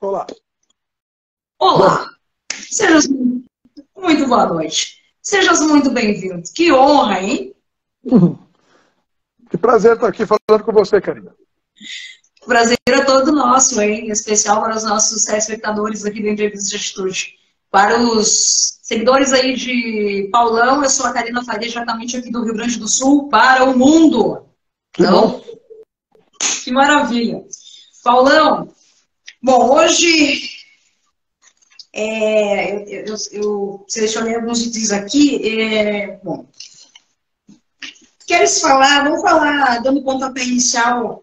Olá. Bom, Olá, sejas muito boa noite. Sejas muito bem-vindo. Que honra, hein? que prazer estar aqui falando com você, Karina. O prazer é todo nosso, hein? Em especial para os nossos telespectadores aqui do Entrevista de Atitude. Para os seguidores aí de Paulão, eu sou a Karina Faria, diretamente aqui do Rio Grande do Sul, para o mundo. Que bom. Então, que maravilha. Paulão, bom, hoje eu selecionei alguns itens aqui. Bom, queres falar? Vamos falar, dando pontapé inicial,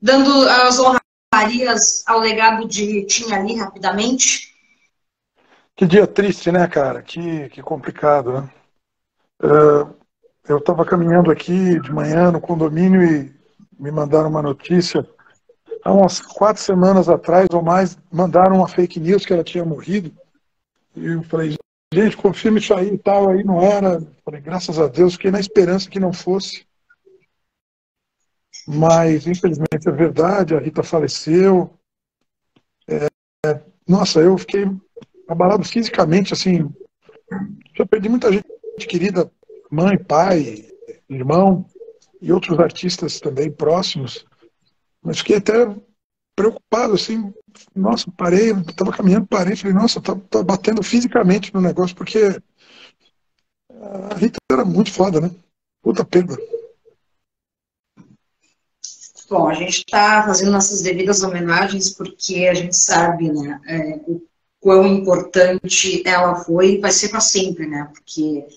dando as honrarias ao legado de Tim ali, rapidamente. Que dia triste, né, cara? Que complicado, né? Eu estava caminhando aqui de manhã no condomínio e me mandaram uma notícia. Há umas 4 semanas atrás ou mais, mandaram uma fake news que ela tinha morrido. E eu falei, gente, confirma isso aí e tal. Aí não era. Falei, graças a Deus, fiquei na esperança que não fosse. Mas, infelizmente, é verdade. A Rita faleceu. Nossa, eu fiquei abalado fisicamente, assim. Já perdi muita gente querida, mãe, pai, irmão e outros artistas também próximos, mas fiquei até preocupado, assim, nossa, parei, estava caminhando, parei, falei, nossa, tá batendo fisicamente no negócio, porque a Rita era muito foda, né? Puta perda. Bom, a gente está fazendo nossas devidas homenagens porque a gente sabe, né, o quão importante ela foi e vai ser para sempre, né? Porque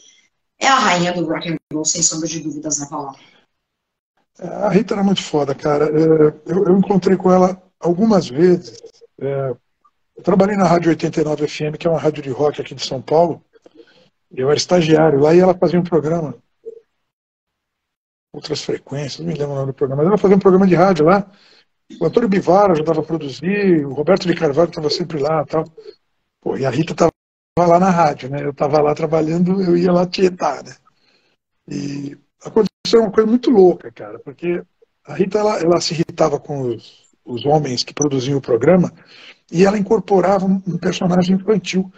é a rainha do rock and roll, sem sombra de dúvidas, né, Paula? A Rita era muito foda, cara. Eu encontrei com ela algumas vezes. Eu trabalhei na Rádio 89 FM, que é uma rádio de rock aqui de São Paulo. Eu era estagiário lá e ela fazia um programa, outras frequências, não me lembro o nome do programa, mas ela fazia um programa de rádio lá. O Antônio Bivar ajudava a produzir, o Roberto de Carvalho estava sempre lá tal. Pô, e a Rita estava lá na rádio, né? Eu estava lá trabalhando, eu ia lá tietar, né? E aconteceu uma coisa muito louca, cara, porque a Rita ela se irritava com os homens que produziam o programa e ela incorporava um personagem infantil.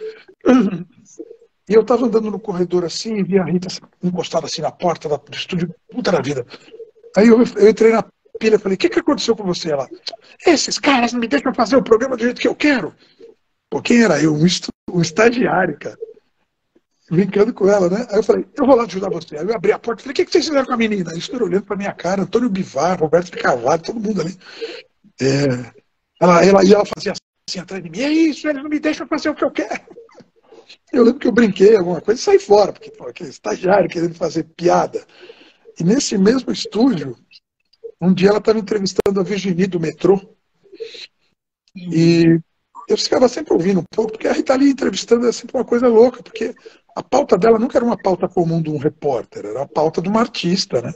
E eu estava andando no corredor assim e vi a Rita encostada assim na porta do estúdio, puta da vida. Aí eu entrei na pilha e falei, o que aconteceu com você? Ela, esses caras não me deixam fazer o programa do jeito que eu quero. Pô, quem era eu? Um estagiário, cara. Brincando com ela, né? Aí eu falei, eu vou lá ajudar você. Aí eu abri a porta e falei, o que vocês fizeram com a menina? Eles foram olhando pra minha cara, Antônio Bivar, Roberto de Carvalho, todo mundo ali. Ela fazia assim atrás de mim, é isso, eles não me deixam fazer o que eu quero. Eu lembro que eu brinquei alguma coisa e saí fora, porque pô, aquele estagiário querendo fazer piada. E nesse mesmo estúdio, um dia ela estava entrevistando a Virginie do metrô. E eu ficava sempre ouvindo um pouco, porque a Rita ali entrevistando é sempre uma coisa louca, porque a pauta dela nunca era uma pauta comum de um repórter, era a pauta de uma artista, né?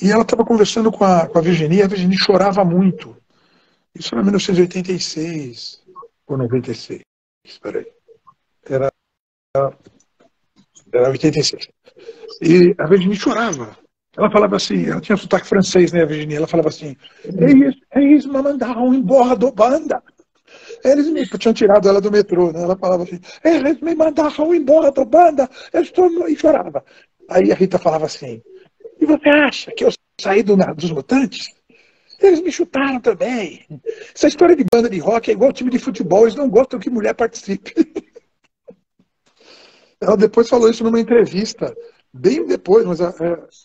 E ela estava conversando com a Virginie, e a Virginie chorava muito. Isso era 1986 ou 96, espera aí. Era 86. E a Virginie chorava. Ela falava assim, ela tinha sotaque francês, né, a Virginie? Ela falava assim, eles me mandaram embora da banda. Eles me tinham tirado ela do metrô, né? Ela falava assim, eles me mandaram embora da banda, eu estou... E chorava. Aí a Rita falava assim, e você acha que eu saí dos Mutantes? Eles me chutaram também. Essa história de banda de rock é igual time de futebol, eles não gostam que mulher participe. Ela depois falou isso numa entrevista, bem depois, mas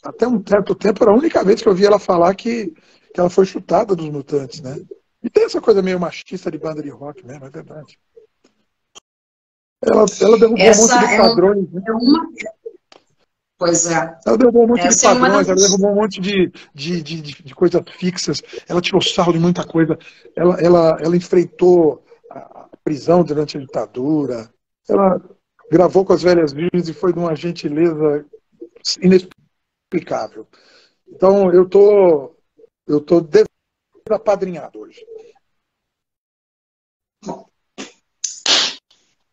até um certo tempo era a única vez que eu vi ela falar que ela foi chutada dos Mutantes, né? E tem essa coisa meio machista de banda de rock mesmo, é verdade. Ela derrubou um monte de padrões, né? Pois é. Ela derrubou um monte de Essa é uma padrões, ela das... derrubou um monte de coisas fixas, ela tirou sarro de muita coisa, ela enfrentou a prisão durante a ditadura, ela gravou com as velhas virgens e foi de uma gentileza inexplicável. Então eu tô desapadrinhado hoje.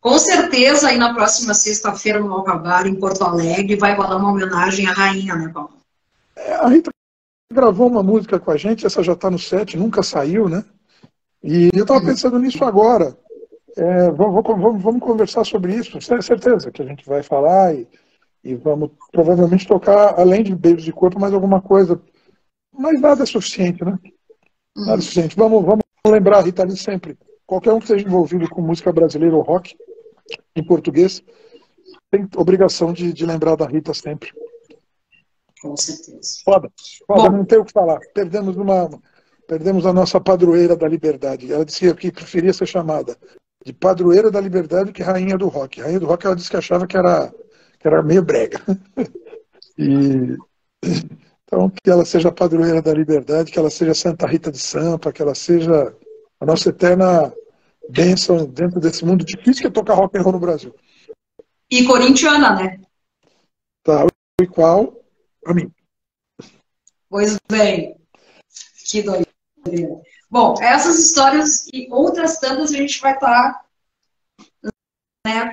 Com certeza, aí na próxima sexta-feira no Alcabar, em Porto Alegre, vai rolar uma homenagem à rainha, né, Paulo? A Rita gravou uma música com a gente, essa já está no set, nunca saiu, né? E eu estava pensando nisso agora. Vamos conversar sobre isso. Tenho certeza que a gente vai falar e vamos provavelmente tocar, além de beijos de corpo, mais alguma coisa. Mas nada é suficiente, né? Nada é suficiente. Vamos lembrar, Rita Lee, sempre. Qualquer um que esteja envolvido com música brasileira ou rock, em português, tem obrigação de lembrar da Rita sempre. Com certeza. Foda, não tem o que falar. Perdemos a nossa padroeira da liberdade. Ela dizia que preferia ser chamada de padroeira da liberdade que rainha do rock. Rainha do rock, ela disse que achava que era meio brega. Então, que ela seja padroeira da liberdade, que ela seja Santa Rita de Sampa, que ela seja a nossa eterna bênção dentro desse mundo difícil que é tocar rock and roll no Brasil. E corintiana, né? Tá, igual a mim. Pois bem, que doideira. Bom, essas histórias e outras tantas a gente vai estar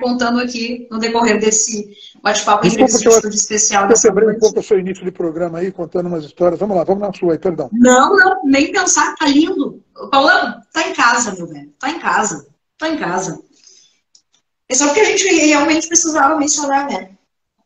contando aqui no decorrer desse bate-papo entrevista especial dessa noite. Eu quebrei um pouco o seu início de programa aí, contando umas histórias. Vamos lá, vamos na sua aí, perdão. Não, nem pensar, tá lindo. Paulão, tá em casa, meu velho. Tá em casa. É só porque a gente realmente precisava mencionar, né?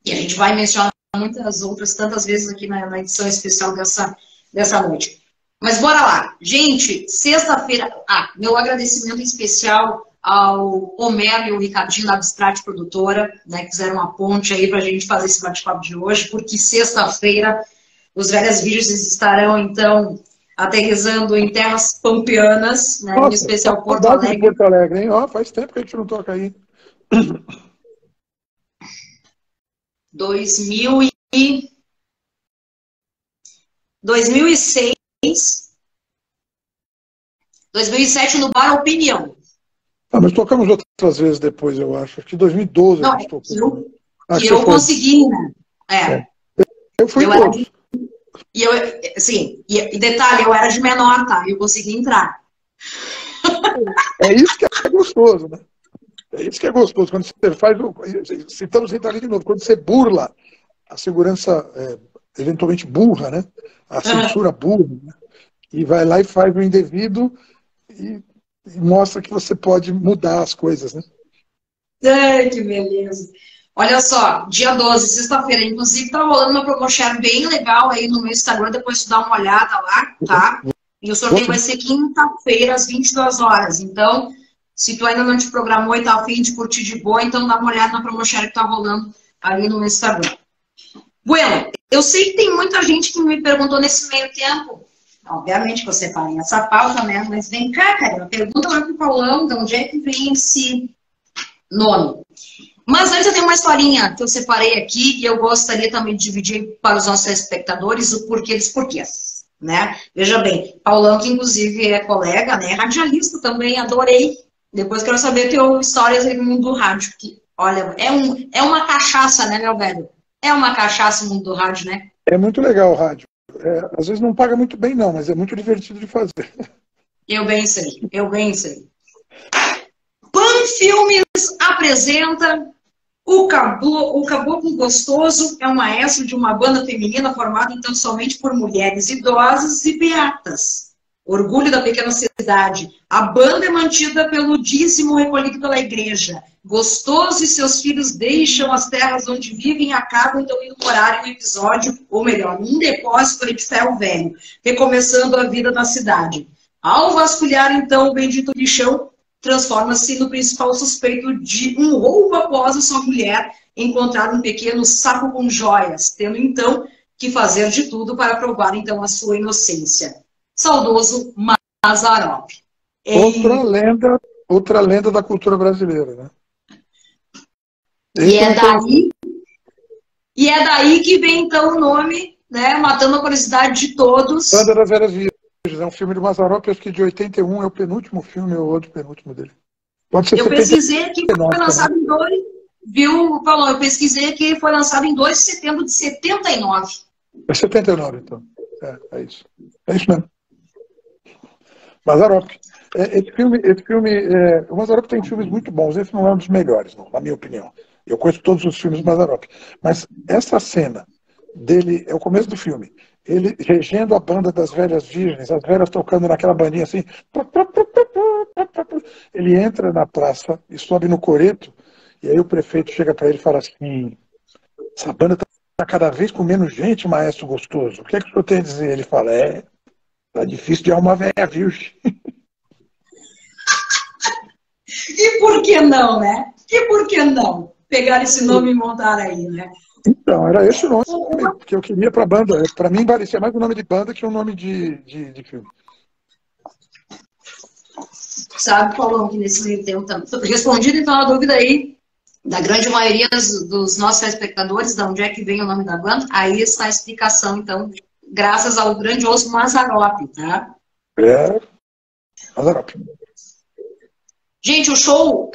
E a gente vai mencionar muitas outras, tantas vezes aqui na edição especial dessa noite. Mas bora lá. Gente, sexta-feira... meu agradecimento especial ao Homero e ao Ricardinho da Abstract Produtora, né, que fizeram uma ponte aí pra gente fazer esse bate-papo de hoje, porque sexta-feira os Velhas Virgens estarão, então, aterrissando em terras pampeanas, né, em especial Porto Alegre. Porto Alegre, hein? Faz tempo que a gente não toca aí. 2006, 2007 no Bar Opinião. Mas tocamos outras vezes depois, eu acho. Acho que 2012 a gente tocou. Eu consegui, né? Eu fui todos. E detalhe, eu era de menor, tá? Eu consegui entrar. É isso que é gostoso, né? É isso que é gostoso. Quando você faz... Citamos Rita Lee de novo. Quando você burla a segurança, eventualmente burra, né? A censura burra, né? E vai lá e faz o indevido e mostra que você pode mudar as coisas, né? Ai, que beleza. Olha só, dia 12, sexta-feira, inclusive tá rolando uma promoção bem legal aí no meu Instagram, depois tu dá uma olhada lá, tá? E o sorteio vai ser quinta-feira, às 22 horas. Então, se tu ainda não te programou e tá a fim de curtir de boa, então dá uma olhada na promoção que tá rolando ali no meu Instagram. Bueno, eu sei que tem muita gente que me perguntou nesse meio tempo. Obviamente que eu separei essa pauta, né? Mas vem cá, cara, pergunta lá pro Paulão de onde é que vem esse nome. Mas antes eu tenho uma historinha que eu separei aqui e eu gostaria também de dividir para os nossos espectadores o porquê dos porquês, né? Veja bem, Paulão, que inclusive é colega, né? Radialista também, adorei. Depois quero saber teu histórias aí no mundo do rádio, que, olha, é uma cachaça, né, meu velho? É uma cachaça no mundo do rádio, né? É muito legal o rádio. Às vezes não paga muito bem, não, mas é muito divertido de fazer. Eu bem sei. Pan Filmes apresenta o Caboclo Gostoso, é um maestro de uma banda feminina formada então somente por mulheres idosas e beatas. Orgulho da pequena cidade. A banda é mantida pelo dízimo recolhido pela igreja. Gostoso e seus filhos deixam as terras onde vivem e acabam então indo morar em um episódio, ou melhor, num depósito de ferro velho, recomeçando a vida na cidade. Ao vasculhar então o bendito lixão, transforma-se no principal suspeito de um roubo após a sua mulher encontrar um pequeno saco com joias, tendo então que fazer de tudo para provar então a sua inocência. Saudoso Mazzaropi. Outra lenda da cultura brasileira, né? E é daí que vem então o nome, né? Matando a curiosidade de todos. Banda das Velhas Virgens. É um filme de Mazzaropi, acho que de 81, é o penúltimo filme ou outro penúltimo dele. Pode ser. Eu pesquisei aqui, foi lançado em 2, viu, Paulo? Eu pesquisei aqui, foi lançado em 2 de setembro de 79. É 79, então. É isso. É isso mesmo. Mazzaropi. Esse filme o Mazzaropi tem filmes muito bons. Esse não é um dos melhores, não, na minha opinião. Eu conheço todos os filmes do Mazzaropi. Mas essa cena dele, é o começo do filme. Ele regendo a banda das Velhas Virgens, as velhas tocando naquela bandinha assim. Ele entra na praça e sobe no coreto, e aí o prefeito chega para ele e fala assim: essa banda está cada vez com menos gente, maestro gostoso. O que é que o senhor tem a dizer? Ele fala: tá difícil de arrumar véia virgem. E por que não, né? E por que não? Pegar esse nome e montar aí, né? Então, era esse o nome que eu queria para a banda. Para mim, parecia mais um nome de banda que um nome de filme. Sabe, Paulão, que nesse meio tempo, respondido então a dúvida aí da grande maioria dos nossos espectadores, de onde é que vem o nome da banda, aí está a explicação, então, graças ao grandioso Mazzaropi, tá? Mazzaropi. Gente, o show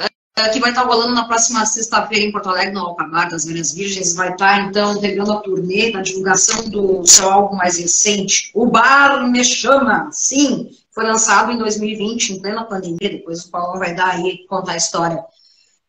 que vai estar rolando na próxima sexta-feira em Porto Alegre, no Alcabar das Velhas Virgens, vai estar, então, pegando a turnê na divulgação do seu álbum mais recente, O Bar Me Chama. Sim, foi lançado em 2020, em plena pandemia, depois o Paulo vai dar aí, contar a história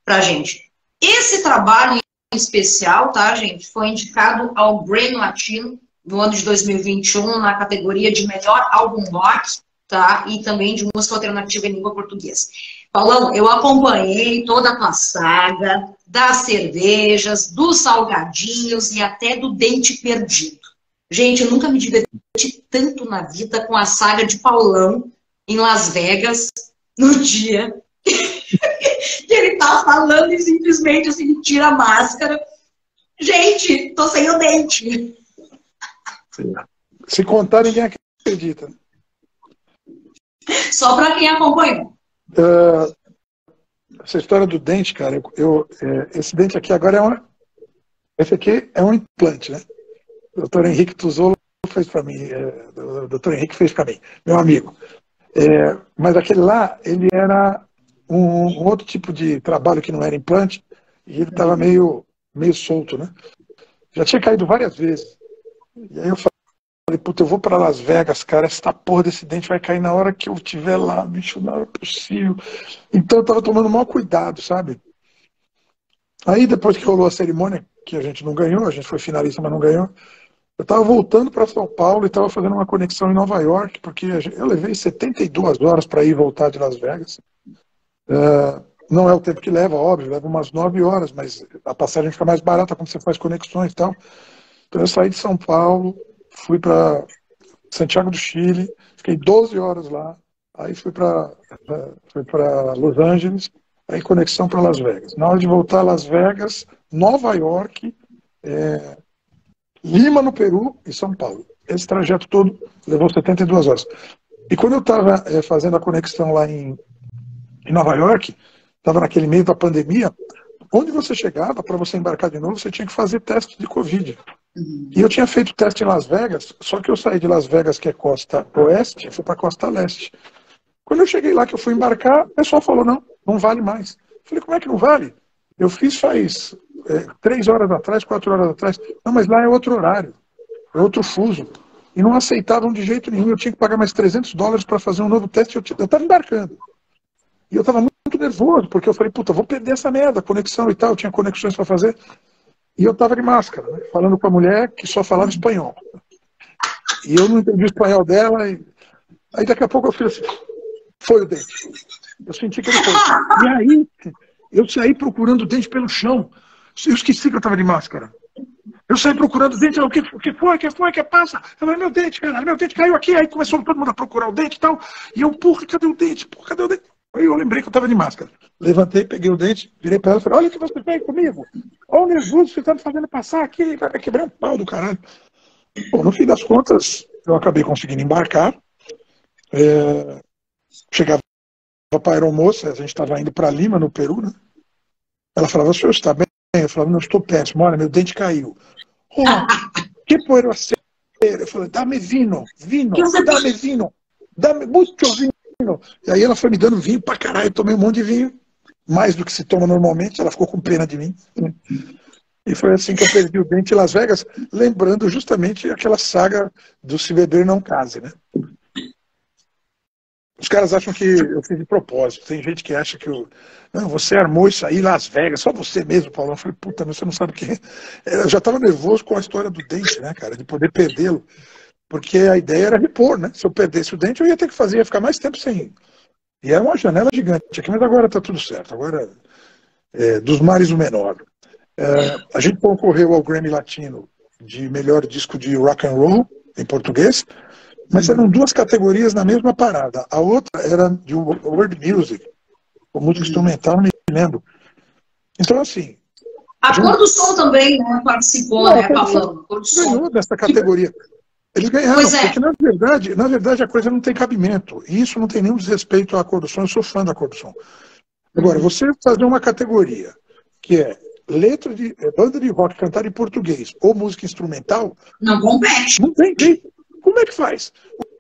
pra gente. Esse trabalho em especial, tá, gente, foi indicado ao Grammy Latino no ano de 2021 na categoria de melhor álbum rock, tá, e também de música alternativa em língua portuguesa. Paulão, eu acompanhei toda a tua saga das cervejas, dos salgadinhos e até do dente perdido. Gente, eu nunca me diverti tanto na vida com a saga de Paulão em Las Vegas, no dia que ele tá falando e simplesmente assim, ele tira a máscara. Gente, tô sem o dente. Se contar, ninguém acredita. Só para quem acompanhou. Essa história do dente, cara, esse dente aqui agora esse aqui é um implante, né? O doutor Henrique Tuzolo fez para mim, o doutor Henrique fez para mim, meu amigo. Mas aquele lá, ele era um outro tipo de trabalho que não era implante, e ele estava meio solto, né? Já tinha caído várias vezes. E aí eu falei, puta, eu vou para Las Vegas, cara, essa porra desse dente vai cair na hora que eu estiver lá, bicho, não é possível. Então eu tava tomando o maior cuidado, sabe? Aí depois que rolou a cerimônia, que a gente não ganhou, a gente foi finalista, mas não ganhou, eu tava voltando para São Paulo e tava fazendo uma conexão em Nova York, porque eu levei 72 horas para ir e voltar de Las Vegas. Não é o tempo que leva, óbvio, leva umas 9 horas, mas a passagem fica mais barata quando você faz conexões e tal. Então eu saí de São Paulo, fui para Santiago do Chile, fiquei 12 horas lá, aí fui para Los Angeles, aí conexão para Las Vegas. Na hora de voltar a Las Vegas, Nova York, Lima, no Peru e São Paulo. Esse trajeto todo levou 72 horas. E quando eu estava fazendo a conexão lá em Nova York, estava naquele meio da pandemia, onde você chegava, para você embarcar de novo, você tinha que fazer teste de Covid. E eu tinha feito teste em Las Vegas, só que eu saí de Las Vegas, que é costa oeste, e fui para costa leste. Quando eu cheguei lá, que eu fui embarcar, o pessoal falou, não vale mais. Eu falei, como é que não vale? Eu fiz faz 3 horas atrás, 4 horas atrás. Não, mas lá é outro horário, é outro fuso. E não aceitavam de jeito nenhum. Eu tinha que pagar mais $300 para fazer um novo teste. Eu estava embarcando. E eu estava muito nervoso, porque eu falei, puta, vou perder essa merda, conexão e tal. Eu tinha conexões para fazer. E eu estava de máscara, né, falando com a mulher que só falava espanhol. E eu não entendi o espanhol dela. Aí daqui a pouco eu fiz assim, foi o dente. Eu senti que ele foi. E aí, eu saí procurando o dente pelo chão. Eu esqueci que eu estava de máscara. Eu saí procurando o dente. O que foi? Que passa? Eu falei, meu dente, cara, meu dente caiu aqui. Aí começou todo mundo a procurar o dente e tal. E eu, porra, cadê o dente? Porra, cadê o dente? Aí eu lembrei que eu estava de máscara. Levantei, peguei o dente, virei para ela e falei, olha o que você fez comigo. Olha o nervoso que você está me fazendo passar aqui. Vai quebrar um pau do caralho. Bom, no fim das contas, eu acabei conseguindo embarcar. Chegava para a aeromoça, a gente estava indo para Lima, no Peru, né? Ela falava, o senhor está bem? Eu falava, não, estou péssimo, olha, meu dente caiu. Oh, que puedo hacer? Eu falei, dame vino, dame vino, dame muito vinho. E aí ela foi me dando vinho pra caralho, eu tomei um monte de vinho, mais do que se toma normalmente, ela ficou com pena de mim. E foi assim que eu perdi o dente em Las Vegas, lembrando justamente aquela saga do Se Beber Não Case, né? Os caras acham que eu fiz de propósito. Tem gente que acha que não, você armou isso aí em Las Vegas, só você mesmo, Paulo. Eu falei, puta, você não sabe o que é. Eu já estava nervoso com a história do dente, né, cara, de poder perdê-lo. Porque a ideia era repor, né? Se eu perdesse o dente, eu ia ter que fazer, ia ficar mais tempo sem E era uma janela gigante aqui, mas agora está tudo certo. Agora, dos mares o menor. A gente concorreu ao Grammy Latino de melhor disco de rock and roll, em português, mas eram duas categorias na mesma parada. A outra era de world music, ou música instrumental, não me lembro. Então, assim... A Cor do Som também, né, participou, não, né, Pavão? A Cor do Som. Ganhou dessa categoria. Eles ganharam, Pois é. porque na verdade a coisa não tem cabimento. E isso não tem nenhum desrespeito à Cor do Som, eu sou fã da Cor do Som. Agora, você fazer uma categoria que é letra de banda de rock cantar em português ou música instrumental, não compete. Não tem jeito. Como é que faz?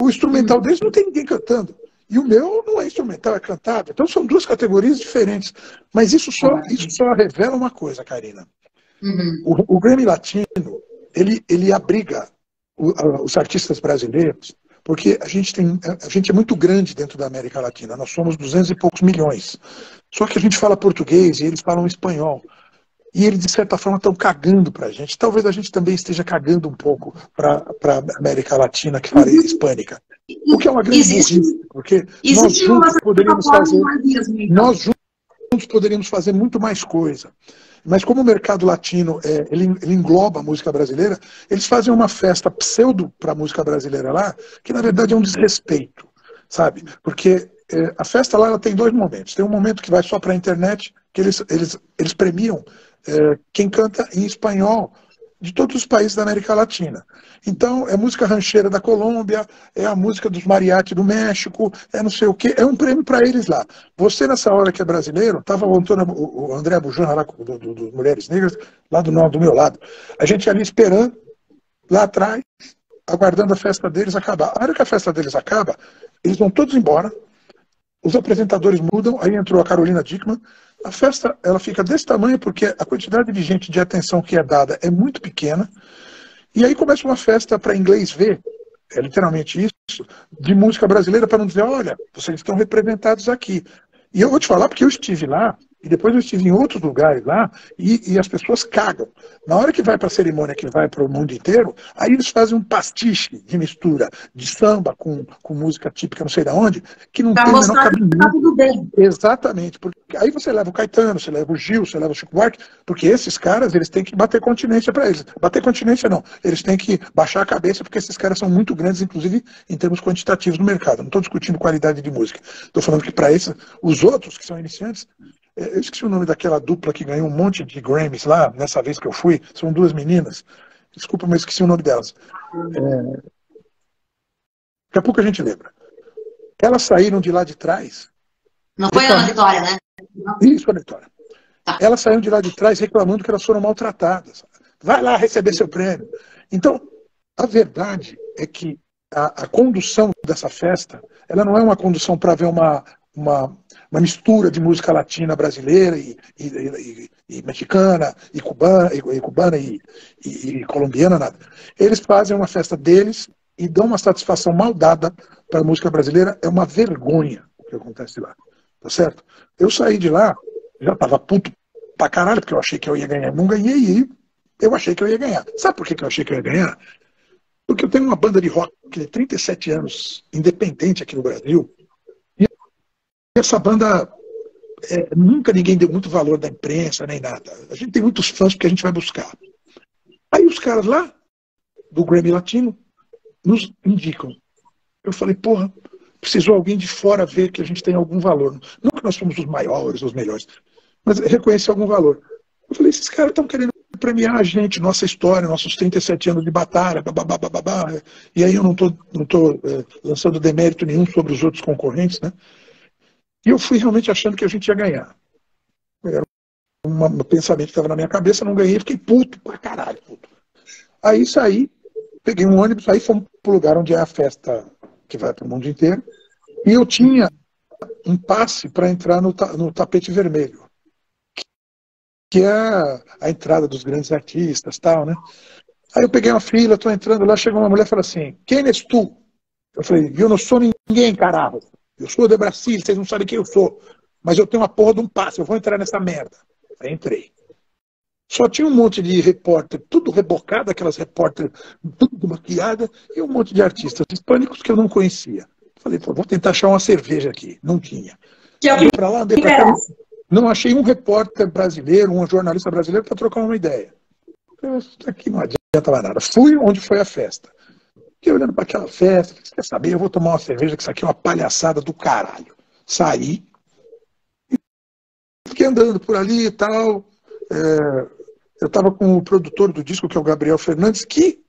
O instrumental deles não tem ninguém cantando. E o meu não é instrumental, é cantado. Então são duas categorias diferentes. Mas isso só revela uma coisa, Karina. O Grammy Latino, ele abriga os artistas brasileiros, porque a gente é muito grande dentro da América Latina. Nós somos 200 e poucos milhões. Só que a gente fala português e eles falam espanhol. E eles, de certa forma, estão cagando para a gente. Talvez a gente também esteja cagando um pouco para a América Latina, que fala hispânica. O que é uma grande burrice, porque nós juntos poderíamos fazer muito mais coisa. Mas como o mercado latino ele engloba a música brasileira, eles fazem uma festa pseudo para a música brasileira lá, que na verdade é um desrespeito, sabe? Porque a festa lá ela tem dois momentos. Tem um momento que vai só para a internet, que eles premiam quem canta em espanhol de todos os países da América Latina. Então, é música rancheira da Colômbia, é a música dos mariachi do México, é não sei o quê, é um prêmio para eles lá. Você, nessa hora que é brasileiro, estava o André Bujana, lá do Mulheres Negras, lá do meu lado. A gente ali esperando, lá atrás, aguardando a festa deles acabar. A hora que a festa deles acaba, eles vão todos embora, os apresentadores mudam, aí entrou a Carolina Dickmann. A festa ela fica desse tamanho porque a quantidade de gente de atenção que é dada é muito pequena. E aí começa uma festa para inglês ver, é literalmente isso, de música brasileira, para não dizer, olha, vocês estão representados aqui. E eu vou te falar porque eu estive lá, e depois eu estive em outros lugares lá, e as pessoas cagam. Na hora que vai para a cerimônia, que vai para o mundo inteiro, aí eles fazem um pastiche de mistura de samba com música típica não sei de onde, que não tem o menor cabimento. Tá tudo bem. Exatamente, porque aí você leva o Caetano, você leva o Gil, você leva o Chico Buarque, porque esses caras, eles têm que bater continência para eles. Bater continência não, eles têm que baixar a cabeça, porque esses caras são muito grandes, inclusive em termos quantitativos no mercado. Não estou discutindo qualidade de música. Estou falando que para esses, os outros que são iniciantes, eu esqueci o nome daquela dupla que ganhou um monte de Grammys lá, nessa vez que eu fui, são duas meninas. Desculpa, mas esqueci o nome delas. Daqui a pouco a gente lembra. Elas saíram de lá de trás. Não foi a Ana Vitória, né? Isso, Ana Vitória. Tá. Elas saíram de lá de trás reclamando que elas foram maltratadas. Vai lá receber seu prêmio. Então, a verdade é que a condução dessa festa, ela não é uma condução para ver uma mistura de música latina brasileira e mexicana, e cubana e colombiana, nada. Eles fazem uma festa deles e dão uma satisfação mal dada para a música brasileira. É uma vergonha o que acontece lá. Tá certo? Eu saí de lá, já estava puto pra caralho, porque eu achei que eu ia ganhar. Não ganhei e eu achei que eu ia ganhar. Sabe por que eu achei que eu ia ganhar? Porque eu tenho uma banda de rock de 37 anos, independente aqui no Brasil, e essa banda nunca ninguém deu muito valor da imprensa, nem nada. A gente tem muitos fãs porque a gente vai buscar. Aí os caras lá, do Grammy Latino, nos indicam. Eu falei, porra, precisou alguém de fora ver que a gente tem algum valor. Não que nós somos os maiores, os melhores, mas reconhecer algum valor. Eu falei, esses caras estão querendo premiar a gente, nossa história, nossos 37 anos de batalha, babá. E aí eu não tô lançando demérito nenhum sobre os outros concorrentes, né? E eu fui realmente achando que a gente ia ganhar. Era um pensamento que estava na minha cabeça, não ganhei, fiquei puto pra caralho. Puto. Aí saí, peguei um ônibus, aí fomos pro lugar onde é a festa que vai para o mundo inteiro, e eu tinha um passe para entrar no tapete vermelho, que é a entrada dos grandes artistas, tal, né? Aí eu peguei uma fila, estou entrando lá, chegou uma mulher e falou assim, quem és tu? Eu falei, eu não sou ninguém, caralho. Eu sou de Brasília, vocês não sabem quem eu sou. Mas eu tenho uma porra de um passe, eu vou entrar nessa merda. Aí entrei. Só tinha um monte de repórter, tudo rebocado, aquelas repórter tudo maquiada, e um monte de artistas hispânicos que eu não conhecia. Falei, pô, vou tentar achar uma cerveja aqui. Não tinha. Que é o Andei pra lá, andei que pra cá. interessa. Não achei um repórter brasileiro, um jornalista brasileiro para trocar uma ideia. Isso aqui não adianta mais nada. Fui onde foi a festa. Fiquei olhando para aquela festa, quer saber, eu vou tomar uma cerveja, que isso aqui é uma palhaçada do caralho. Saí, fiquei andando por ali e tal. Eu estava com o produtor do disco, que é o Gabriel Fernandes, que,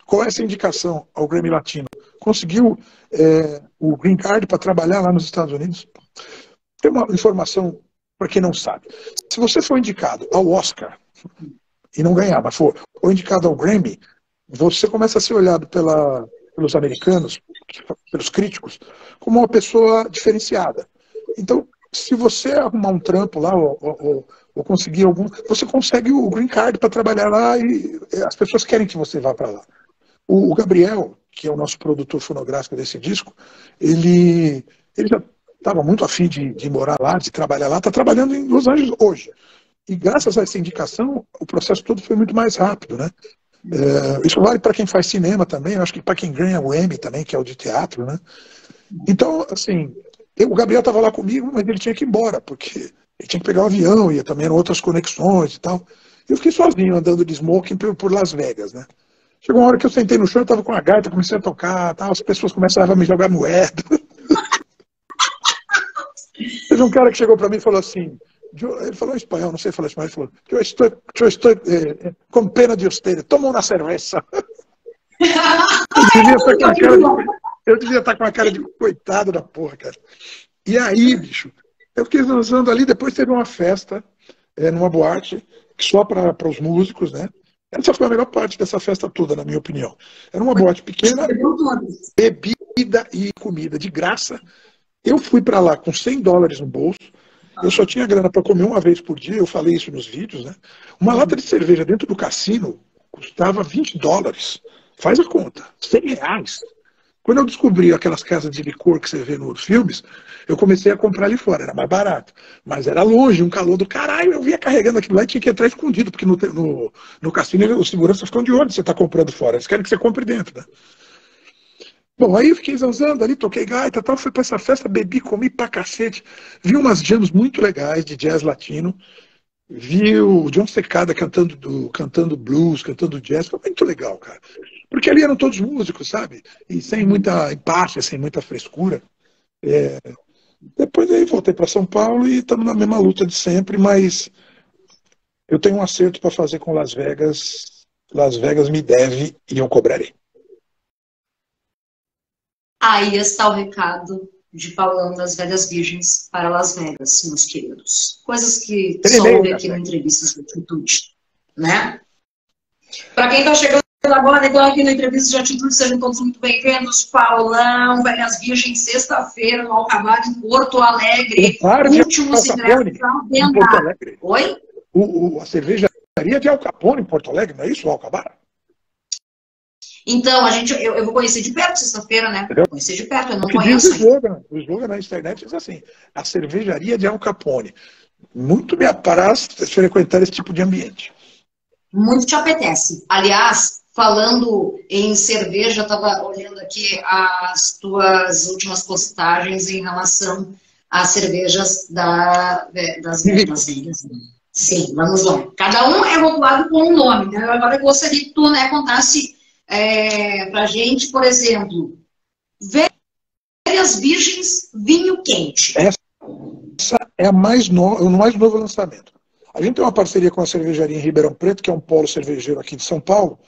com essa indicação ao Grammy Latino, conseguiu o green card para trabalhar lá nos Estados Unidos. Tem uma informação para quem não sabe. Se você for indicado ao Oscar e não ganhar, mas for ou indicado ao Grammy, você começa a ser olhado pelos americanos, pelos críticos, como uma pessoa diferenciada. Então, se você arrumar um trampo lá, ou conseguir algum, você consegue o green card para trabalhar lá e as pessoas querem que você vá para lá. O Gabriel, que é o nosso produtor fonográfico desse disco, ele já estava muito afim de morar lá, de trabalhar lá, está trabalhando em Los Angeles hoje. E graças a essa indicação, o processo todo foi muito mais rápido, né? Isso vale para quem faz cinema também, eu acho que para quem ganha o Emmy também, que é o de teatro, né? Então, assim, o Gabriel estava lá comigo, mas ele tinha que ir embora, porque ele tinha que pegar o avião, ia também eram outras conexões e tal. Eu fiquei sozinho, andando de smoking por Las Vegas, né? Chegou uma hora que eu sentei no chão, eu estava com a gaita, comecei a tocar, tal, as pessoas começavam a me jogar moeda. Teve um cara que chegou para mim e falou assim, ele falou em espanhol, não sei falar espanhol, ele falou, eu estou com pena de ustedes, toma uma cerveja. Eu devia estar com a cara de coitado da porra, cara. E aí, bicho, eu fiquei dançando ali, depois teve uma festa, numa boate, só para os músicos, né? Essa foi a melhor parte dessa festa toda, na minha opinião. Era uma boate pequena, bebida e comida de graça. Eu fui para lá com $100 no bolso. Eu só tinha grana para comer uma vez por dia, eu falei isso nos vídeos, né? Uma lata de cerveja dentro do cassino custava $20. Faz a conta, R$ 100. Quando eu descobri aquelas casas de licor que você vê nos filmes, eu comecei a comprar ali fora, era mais barato. Mas era longe, um calor do caralho, eu vinha carregando aquilo lá e tinha que entrar escondido, porque no cassino os seguranças ficam de olho se você está comprando fora, eles querem que você compre dentro, né? Bom, aí eu fiquei zanzando ali, toquei gaita e tal, fui pra essa festa, bebi, comi pra cacete, vi umas jams muito legais de jazz latino, vi o John Secada cantando blues, cantando jazz, foi muito legal, cara. Porque ali eram todos músicos, sabe? E sem muita empáfia, sem muita frescura. Depois aí voltei para São Paulo e estamos na mesma luta de sempre, mas eu tenho um acerto para fazer com Las Vegas. Las Vegas me deve e eu cobrarei. Aí está o recado de Paulão das Vegas Virgens para Las Vegas, meus queridos. Coisas que só ouve aqui no Entrevistas de Atitude, né? Para quem está chegando agora, igual aqui no Entrevistas de Atitude, sejam todos muito bem-vindos. Paulão, Vegas Virgens, sexta-feira, no Alcabar, em Porto Alegre. Últimos ingressos para venda. Oi? A cervejaria de Al Capone, em Porto Alegre, não é isso, o Alcabar? Então, eu vou conhecer de perto sexta-feira, né? Vou conhecer de perto, eu não conheço. O slogan na internet diz assim, a cervejaria de Al Capone. Muito me apraz frequentar esse tipo de ambiente. Muito te apetece. Aliás, falando em cerveja, eu estava olhando aqui as tuas últimas postagens em relação às cervejas das Vegas. Sim, vamos lá. Cada um é rotulado com um nome. Né? Agora eu gostaria que tu contasse pra gente, por exemplo, Vegas Virgens vinho quente. Essa é o mais novo lançamento. A gente tem uma parceria com a cervejaria em Ribeirão Preto, que é um polo cervejeiro aqui de São Paulo.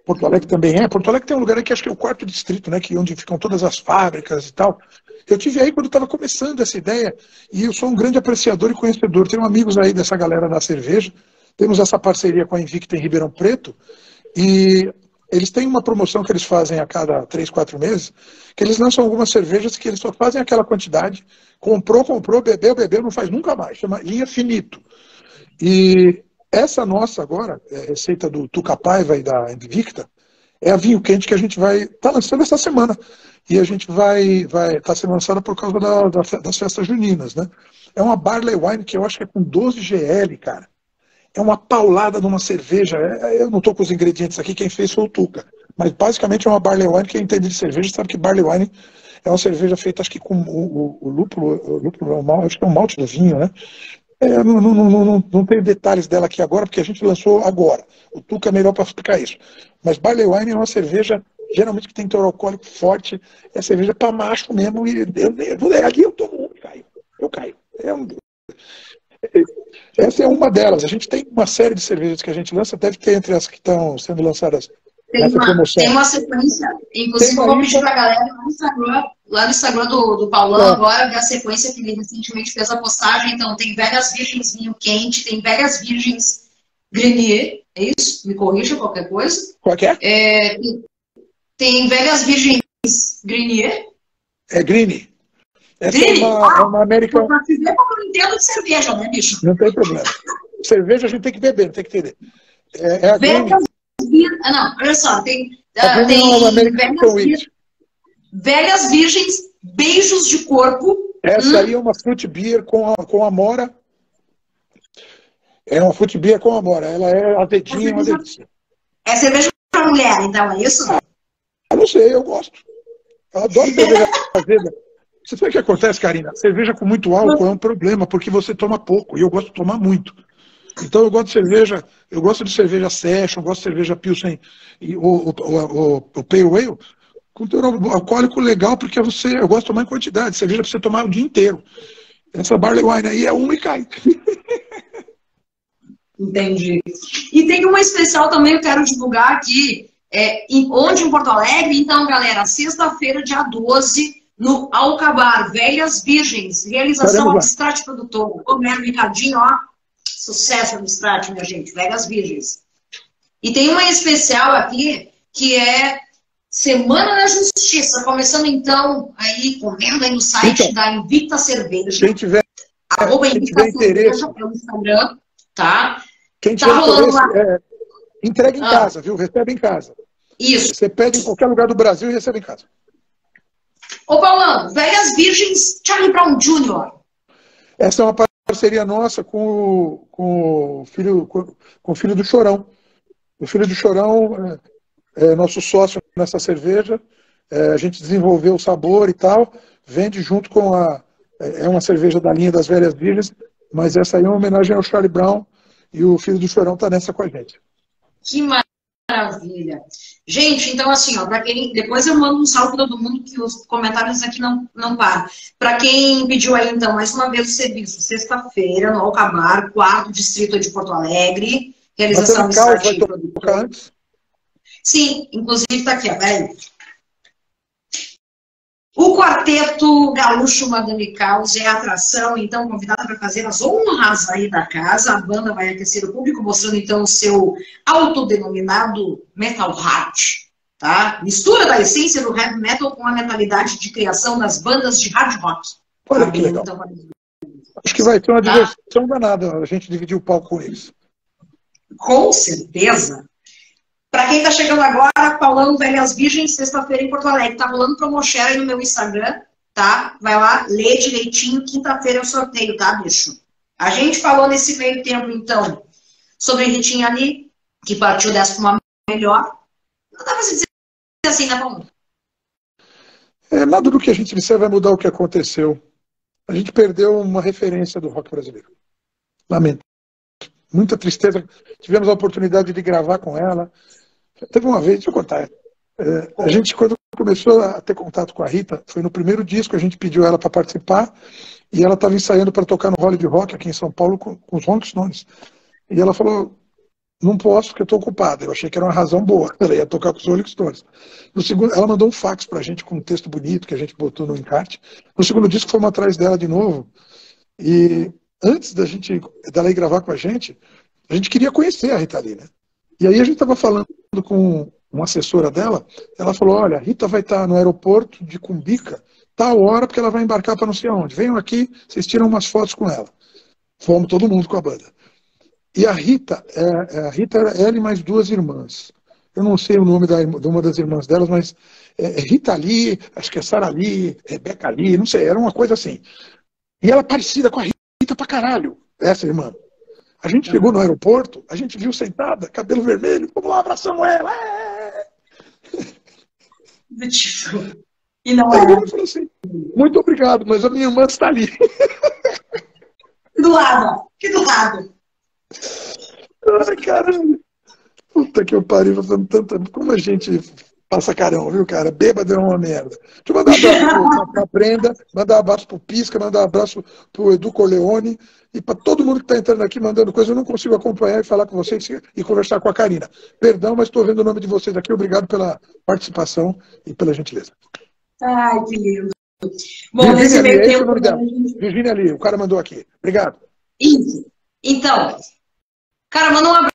Porto Alegre também é. Porto Alegre tem um lugar aqui, acho que é o 4º distrito, né, que onde ficam todas as fábricas e tal. Eu tive aí quando estava começando essa ideia, e eu sou um grande apreciador e conhecedor. Tenho amigos aí dessa galera da cerveja. Temos essa parceria com a Invicta em Ribeirão Preto, e eles têm uma promoção que eles fazem a cada 3, 4 meses, que eles lançam algumas cervejas que eles só fazem aquela quantidade. Comprou, bebeu, não faz nunca mais. Chama linha finito. E essa nossa agora, receita do Tuca Paiva e da Invicta, é a vinho quente que a gente vai estar lançando essa semana. E a gente vai estar sendo lançada por causa das festas juninas, né? É uma Barley Wine que eu acho que é com 12 GL, cara. É uma paulada numa cerveja. Eu não estou com os ingredientes aqui, quem fez foi o Tuca. Mas basicamente é uma barley wine. Quem entende de cerveja sabe que barley wine é uma cerveja feita, acho que com o lúpulo é um malte, acho que é um malte do vinho, né? Não tenho detalhes dela aqui agora, porque a gente lançou agora. O Tuca é melhor para explicar isso. Mas barley wine é uma cerveja, geralmente, que tem teor alcoólico forte, é cerveja para macho mesmo, e ali eu tomo caio. Eu caio. Essa é uma delas. A gente tem uma série de cervejas que a gente lança, deve ter entre as que estão sendo lançadas nessa promoção. Tem uma sequência, inclusive eu vou pedir para a galera lá no Instagram do Paulão agora, ver a sequência que ele recentemente fez a postagem. Então, tem velhas virgens vinho quente, tem velhas virgens Grenier, é isso? Me corrija qualquer coisa. Qual que é? Tem velhas virgens Grenier. É Green. Essa é uma americana. Pra te ver como eu entendo de cerveja, né, bicho? Não tem problema. Cerveja a gente tem que beber, não tem que entender. É a Green. Não, olha só, tem velhas virgens, beijos de corpo. Essa aí é uma fruit beer com amora. É uma fruit beer com amora. Ela é azedinha, uma delícia. É cerveja para mulher, então, é isso? Eu não sei, eu gosto. Eu adoro cerveja azeda. Você sabe o que acontece, Karina? Cerveja com muito álcool é um problema, porque você toma pouco, e eu gosto de tomar muito. Então eu gosto de cerveja session, eu gosto de cerveja pilsen, o pale ale, com teor alcoólico legal, porque eu gosto de tomar em quantidade, cerveja para você tomar o dia inteiro. Essa barley wine aí é uma e cai. Entendi. E tem uma especial também, eu quero divulgar aqui, onde em Porto Alegre. Então, galera, sexta-feira, dia 12, no Alcabar, Velhas Virgens, realização Abstract Produtora. Comendo Ricardinho, ó, sucesso Abstract, minha gente, Velhas Virgens. E tem uma especial aqui, que é Semana da Justiça, começando então, aí, comendo aí no site da Invicta Cerveja. Quem tiver Invicta interesse, Cerveja, pelo Instagram, tá? Quem tiver interesse, entrega em casa, viu? Recebe em casa. Isso. Você pede em qualquer lugar do Brasil e recebe em casa. Ô, Paulão, Velhas Virgens, Charlie Brown Jr. Essa é uma parceria nossa com o filho do Chorão. O filho do Chorão é nosso sócio nessa cerveja. A gente desenvolveu o sabor e tal. Vende junto com é uma cerveja da linha das Velhas Virgens, mas essa aí é uma homenagem ao Charlie Brown, e o filho do Chorão está nessa com a gente. Que maravilha. Gente, então assim, ó, para quem... Depois eu mando um salve para todo mundo, que os comentários aqui não param. Para quem pediu aí, então, mais uma vez o serviço, sexta-feira, no Alcabar, 4º Distrito de Porto Alegre, realização do site produtor. Sim, inclusive está aqui, ó, peraí. O Quarteto Gaúcho Madame Caos é a atração, então, convidada para fazer as honras aí da casa. A banda vai aquecer o público, mostrando, então, o seu autodenominado metal hard, tá? Mistura da essência do heavy metal com a mentalidade de criação das bandas de hard rock. Olha que legal. Então, acho que vai ter uma diversão danada a gente dividir o palco com eles. Com certeza. Para quem está chegando agora, Paulão Velhas Virgens, sexta-feira em Porto Alegre. Tá rolando promoção aí no meu Instagram, tá? Vai lá, lê direitinho. Quinta-feira é o sorteio, tá, bicho? A gente falou nesse meio tempo, então, sobre Ritinha ali, que partiu dessa uma melhor. Não dá pra se dizer assim, né, Paulão? Nada do que a gente disser vai mudar o que aconteceu. A gente perdeu uma referência do rock brasileiro. Lamento. Muita tristeza. Tivemos a oportunidade de gravar com ela. Teve uma vez, deixa eu contar. A gente, quando começou a ter contato com a Rita, foi no primeiro disco, a gente pediu ela para participar, e ela estava ensaiando para tocar no Hollywood Rock aqui em São Paulo com os Rolling Stones. E ela falou, não posso porque eu estou ocupada. Eu achei que era uma razão boa, ela ia tocar com os Rolling Stones. No segundo, ela mandou um fax para a gente com um texto bonito que a gente botou no encarte. No segundo disco fomos atrás dela de novo, e antes dela ir gravar com a gente queria conhecer a Rita Lee, né? E aí a gente estava falando com uma assessora dela, ela falou, olha, a Rita vai estar no aeroporto de Cumbica, tal hora, porque ela vai embarcar para não sei aonde. Venham aqui, vocês tiram umas fotos com ela. Fomos todo mundo com a banda. E a Rita era ela e mais 2 irmãs. Eu não sei o nome de uma das irmãs delas, mas Rita Lee, acho que é Sara Lee, Rebeca Lee, não sei, era uma coisa assim. E ela parecida com a Rita pra caralho, essa irmã. A gente chegou no aeroporto, a gente viu sentada, cabelo vermelho, vamos lá, abraçamos ela. Do tipo, e não Aí era. ele falou assim, muito obrigado, mas a minha irmã está ali. Do lado, ó. Que do lado. Ai, caralho. Puta que eu pariu, fazendo tanta. Como a gente passa carão, viu, cara? Bêbado é uma merda. Deixa eu mandar um abraço pra Brenda, mandar um abraço pro Pisca, mandar um abraço pro Edu Corleone e para todo mundo que está entrando aqui mandando coisa. Eu não consigo acompanhar e falar com vocês e conversar com a Karina. Perdão, mas estou vendo o nome de vocês aqui. Obrigado pela participação e pela gentileza. Ai, que lindo. Bom, Virginia nesse Ali, meio é esse tempo o nome dela. também. Virginia Ali, o cara mandou aqui. Obrigado. Isso. Então, cara, manda um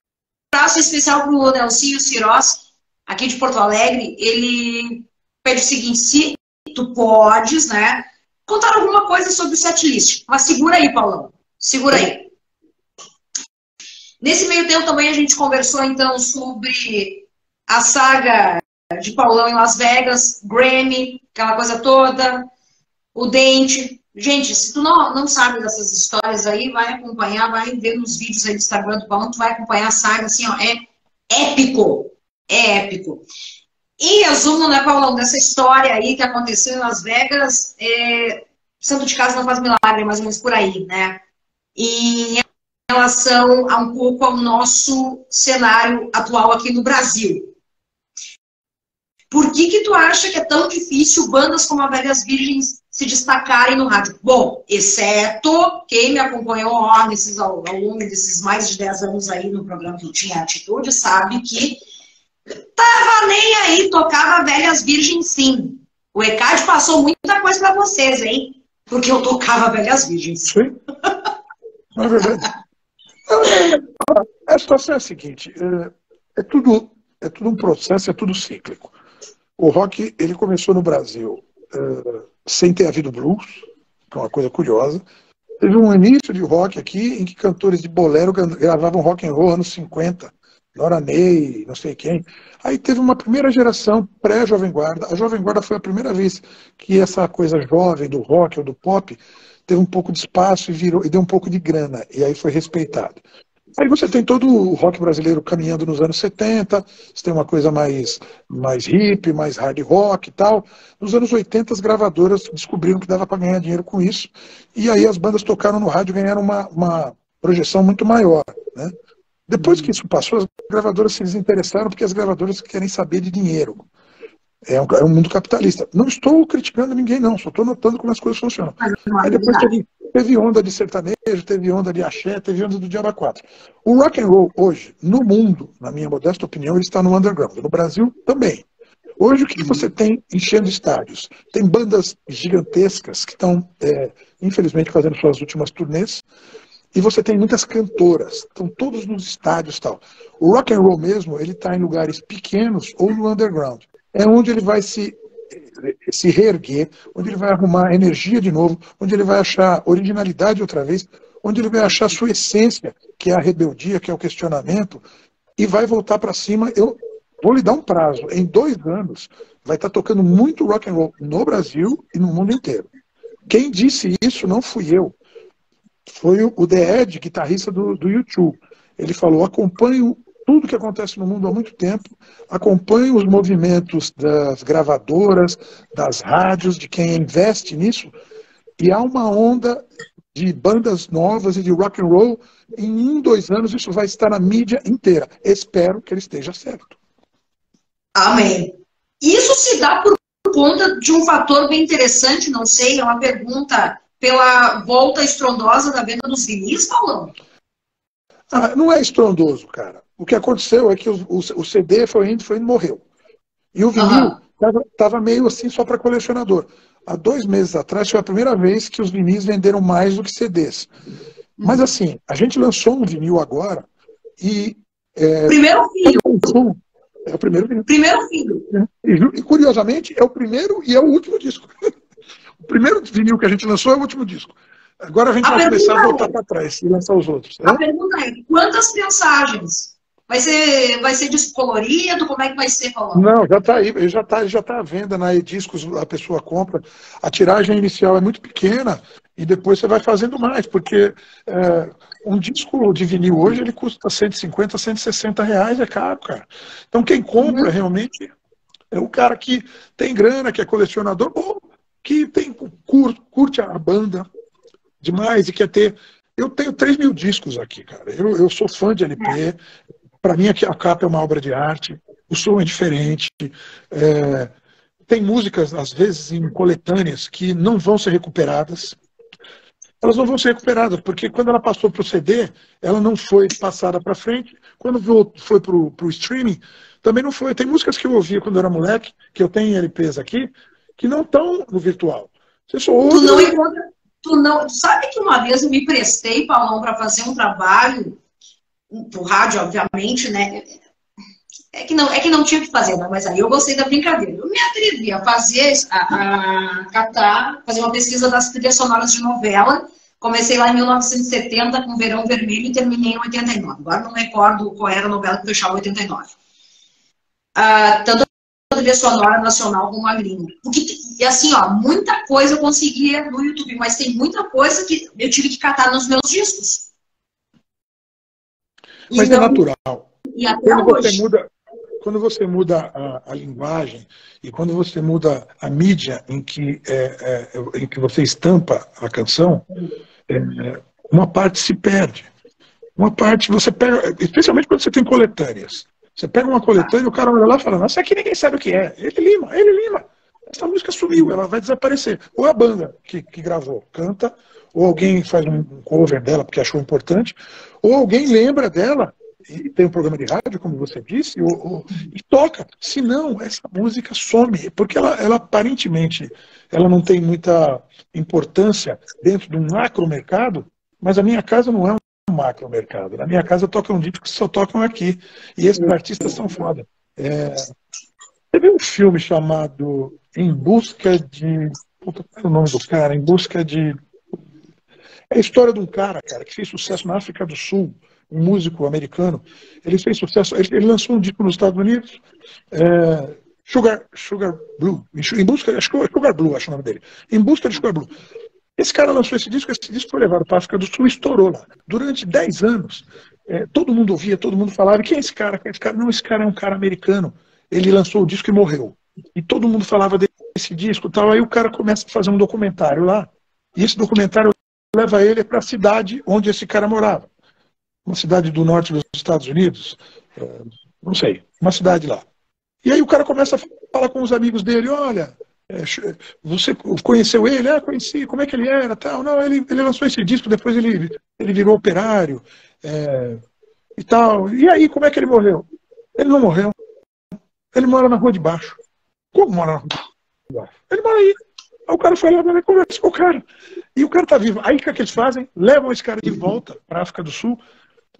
abraço especial pro Nelsinho Siroski, aqui de Porto Alegre. Ele pede o seguinte: se tu podes, né, contar alguma coisa sobre o setlist. Mas segura aí, Paulão. Segura aí. Nesse meio tempo também a gente conversou, então, sobre a saga de Paulão em Las Vegas, Grammy, aquela coisa toda, o Dente. Gente, se tu não sabe dessas histórias aí, vai acompanhar, vai ver nos vídeos aí do Instagram do Paulão, tu vai acompanhar a saga, assim, ó, é épico. É épico. Em resumo, né, Paulão, dessa história aí que aconteceu em Las Vegas, santo de casa não faz milagre, mais ou menos por aí, né? E em relação a um pouco ao nosso cenário atual aqui no Brasil. Por que tu acha que é tão difícil bandas como a Velhas Virgens se destacarem no rádio? Bom, exceto quem me acompanhou ao longo desses mais de 10 anos aí no programa que eu tinha Atitude, sabe que tava nem aí, tocava Velhas Virgens sim. O ECAD passou muita coisa pra vocês, hein? Porque eu tocava Velhas Virgens. Sim. Não é verdade. A situação é a seguinte, é tudo um processo, é tudo cíclico. O rock, ele começou no Brasil sem ter havido blues, que é uma coisa curiosa. Teve um início de rock aqui em que cantores de bolero gravavam rock and roll anos 50, Nora Ney, não sei quem. Aí teve uma primeira geração pré-Jovem Guarda. A Jovem Guarda foi a primeira vez que essa coisa jovem do rock ou do pop teve um pouco de espaço e deu um pouco de grana, e aí foi respeitado. Aí você tem todo o rock brasileiro caminhando nos anos 70, você tem uma coisa mais hip, mais hard rock e tal. Nos anos 80 as gravadoras descobriram que dava para ganhar dinheiro com isso, e aí as bandas tocaram no rádio e ganharam uma projeção muito maior, né? Depois que isso passou, as gravadoras se desinteressaram porque as gravadoras querem saber de dinheiro. É um mundo capitalista. Não estou criticando ninguém, não, só estou notando como as coisas funcionam. Aí depois teve onda de sertanejo, teve onda de axé, teve onda do Diaba 4. O rock and roll hoje, no mundo, na minha modesta opinião, ele está no underground. No Brasil também. Hoje o que você tem enchendo estádios? Tem bandas gigantescas que estão, infelizmente, fazendo suas últimas turnês. E você tem muitas cantoras, estão todos nos estádios e tal. O rock and roll mesmo, ele está em lugares pequenos ou no underground. É onde ele vai se reerguer, onde ele vai arrumar energia de novo, onde ele vai achar originalidade outra vez, onde ele vai achar sua essência, que é a rebeldia, que é o questionamento, e vai voltar para cima. Eu vou lhe dar um prazo. Em 2 anos, vai estar tocando muito rock and roll no Brasil e no mundo inteiro. Quem disse isso não fui eu. Foi o The Edge, guitarrista do U2. Ele falou: acompanho tudo que acontece no mundo há muito tempo, acompanho os movimentos das gravadoras, das rádios, de quem investe nisso, e há uma onda de bandas novas e de rock and roll. Em 1, 2 anos isso vai estar na mídia inteira. Espero que ele esteja certo. Amém. Isso se dá por conta de um fator bem interessante, não sei, é uma pergunta pela volta estrondosa da venda dos vinis, Paulão? Não é estrondoso, cara. O que aconteceu é que o CD foi indo e morreu. E o vinil estava meio assim só para colecionador. Há 2 meses atrás foi a primeira vez que os vinis venderam mais do que CDs. Mas assim, a gente lançou um vinil agora e... primeiro filho. É o primeiro vinil. Primeiro filho. E curiosamente é o primeiro e é o último disco. O primeiro vinil que a gente lançou é o último disco. Agora a gente vai começar a voltar para trás e lançar os outros. A pergunta é, quantas mensagens? Vai ser disco colorido? Como é que vai ser, Paulão? Não, já está aí, já tá à venda na eDiscos, a pessoa compra. A tiragem inicial é muito pequena e depois você vai fazendo mais, porque um disco de vinil hoje ele custa 150, 160 reais, é caro, cara. Então quem compra realmente É o cara que tem grana, que é colecionador, ou que curte a banda demais e quer ter. Eu tenho 3.000 discos aqui, cara. Eu sou fã de LP. Para mim, aqui a capa é uma obra de arte. O som é diferente. Tem músicas, às vezes, em coletâneas que não vão ser recuperadas. Elas não vão ser recuperadas, porque quando ela passou para o CD, ela não foi passada para frente. Quando foi para o streaming, também não foi. Tem músicas que eu ouvia quando eu era moleque, que eu tenho em LPs aqui, que não estão no virtual. Você só ouve... Tu não encontra... Sabe que uma vez eu me prestei, Paulão, para fazer um trabalho, pro rádio, obviamente, né? É que não tinha o que fazer, né? Mas aí eu gostei da brincadeira. Eu me atrevi a fazer, fazer uma pesquisa das trilhas sonoras de novela. Comecei lá em 1970 com Verão Vermelho e terminei em 89. Agora não me recordo qual era a novela que fechava em 89. Tanto a trilha sonora nacional como a gringa. E assim, ó, muita coisa eu conseguia no YouTube, mas tem muita coisa que eu tive que catar nos meus discos. Mas é natural. E até hoje. Quando você muda a linguagem e quando você muda a mídia em que você estampa a canção, uma parte se perde. Uma parte você pega, especialmente quando você tem coletâneas. Você pega uma coletânea e o cara olha lá e fala, nossa, aqui ninguém sabe o que é. Ele lima. Essa música sumiu, ela vai desaparecer. Ou a banda que gravou canta, ou alguém faz um cover dela porque achou importante, ou alguém lembra dela e tem um programa de rádio, como você disse, e toca. Senão, essa música some, porque ela aparentemente ela não tem muita importância dentro de um macromercado, mas a minha casa não é um macromercado. Na minha casa tocam discos que só tocam aqui. E esses artistas são foda. Teve um filme chamado Em Busca de... Puta, qual é o nome do cara? Em Busca de... É a história de um cara, que fez sucesso na África do Sul, um músico americano. Ele fez sucesso, ele lançou um disco nos Estados Unidos, Sugar Blue, em busca, Sugar Blue, acho o nome dele, Em Busca de Sugar Blue. Esse cara lançou esse disco foi levado para a África do Sul e estourou lá. Durante 10 anos, todo mundo ouvia, todo mundo falava, quem é esse cara? Não, esse cara é um cara americano. Ele lançou o disco e morreu. E todo mundo falava desse disco e tal. Aí o cara começa a fazer um documentário lá, e esse documentário leva ele para a cidade onde esse cara morava. Uma cidade do norte dos Estados Unidos, não sei, uma cidade lá. E aí o cara começa a falar com os amigos dele, olha, você conheceu ele? Conheci, como é que ele era? Tal. Não, ele lançou esse disco, depois ele virou operário e tal. E aí, como é que ele morreu? Ele não morreu. Ele mora na rua de baixo. Como mora na rua de baixo? Ele mora aí. Aí o cara foi lá e conversa com o cara. E o cara tá vivo. Aí o que eles fazem? Levam esse cara de volta para a África do Sul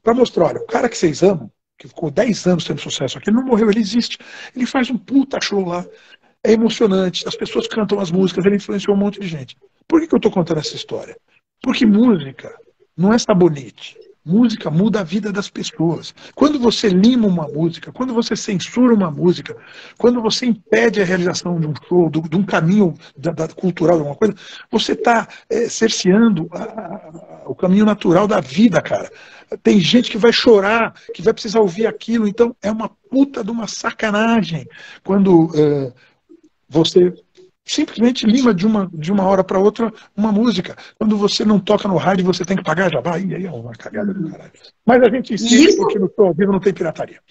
para mostrar, olha, o cara que vocês amam, que ficou 10 anos tendo sucesso aqui, ele não morreu, ele existe. Ele faz um puta show lá. É emocionante, as pessoas cantam as músicas, ele influenciou um monte de gente. Por que eu estou contando essa história? Porque música não é sabonete. Música muda a vida das pessoas. Quando você lima uma música, quando você censura uma música, quando você impede a realização de um show, de um caminho cultural, de alguma coisa, você está cerceando o caminho natural da vida, cara. Tem gente que vai chorar, que vai precisar ouvir aquilo, então é uma puta de uma sacanagem quando você simplesmente lima de uma hora para outra uma música. Quando você não toca no rádio, você tem que pagar já vai. E aí é uma cagada do caralho. Mas a gente insiste porque no show ao vivo não tem pirataria.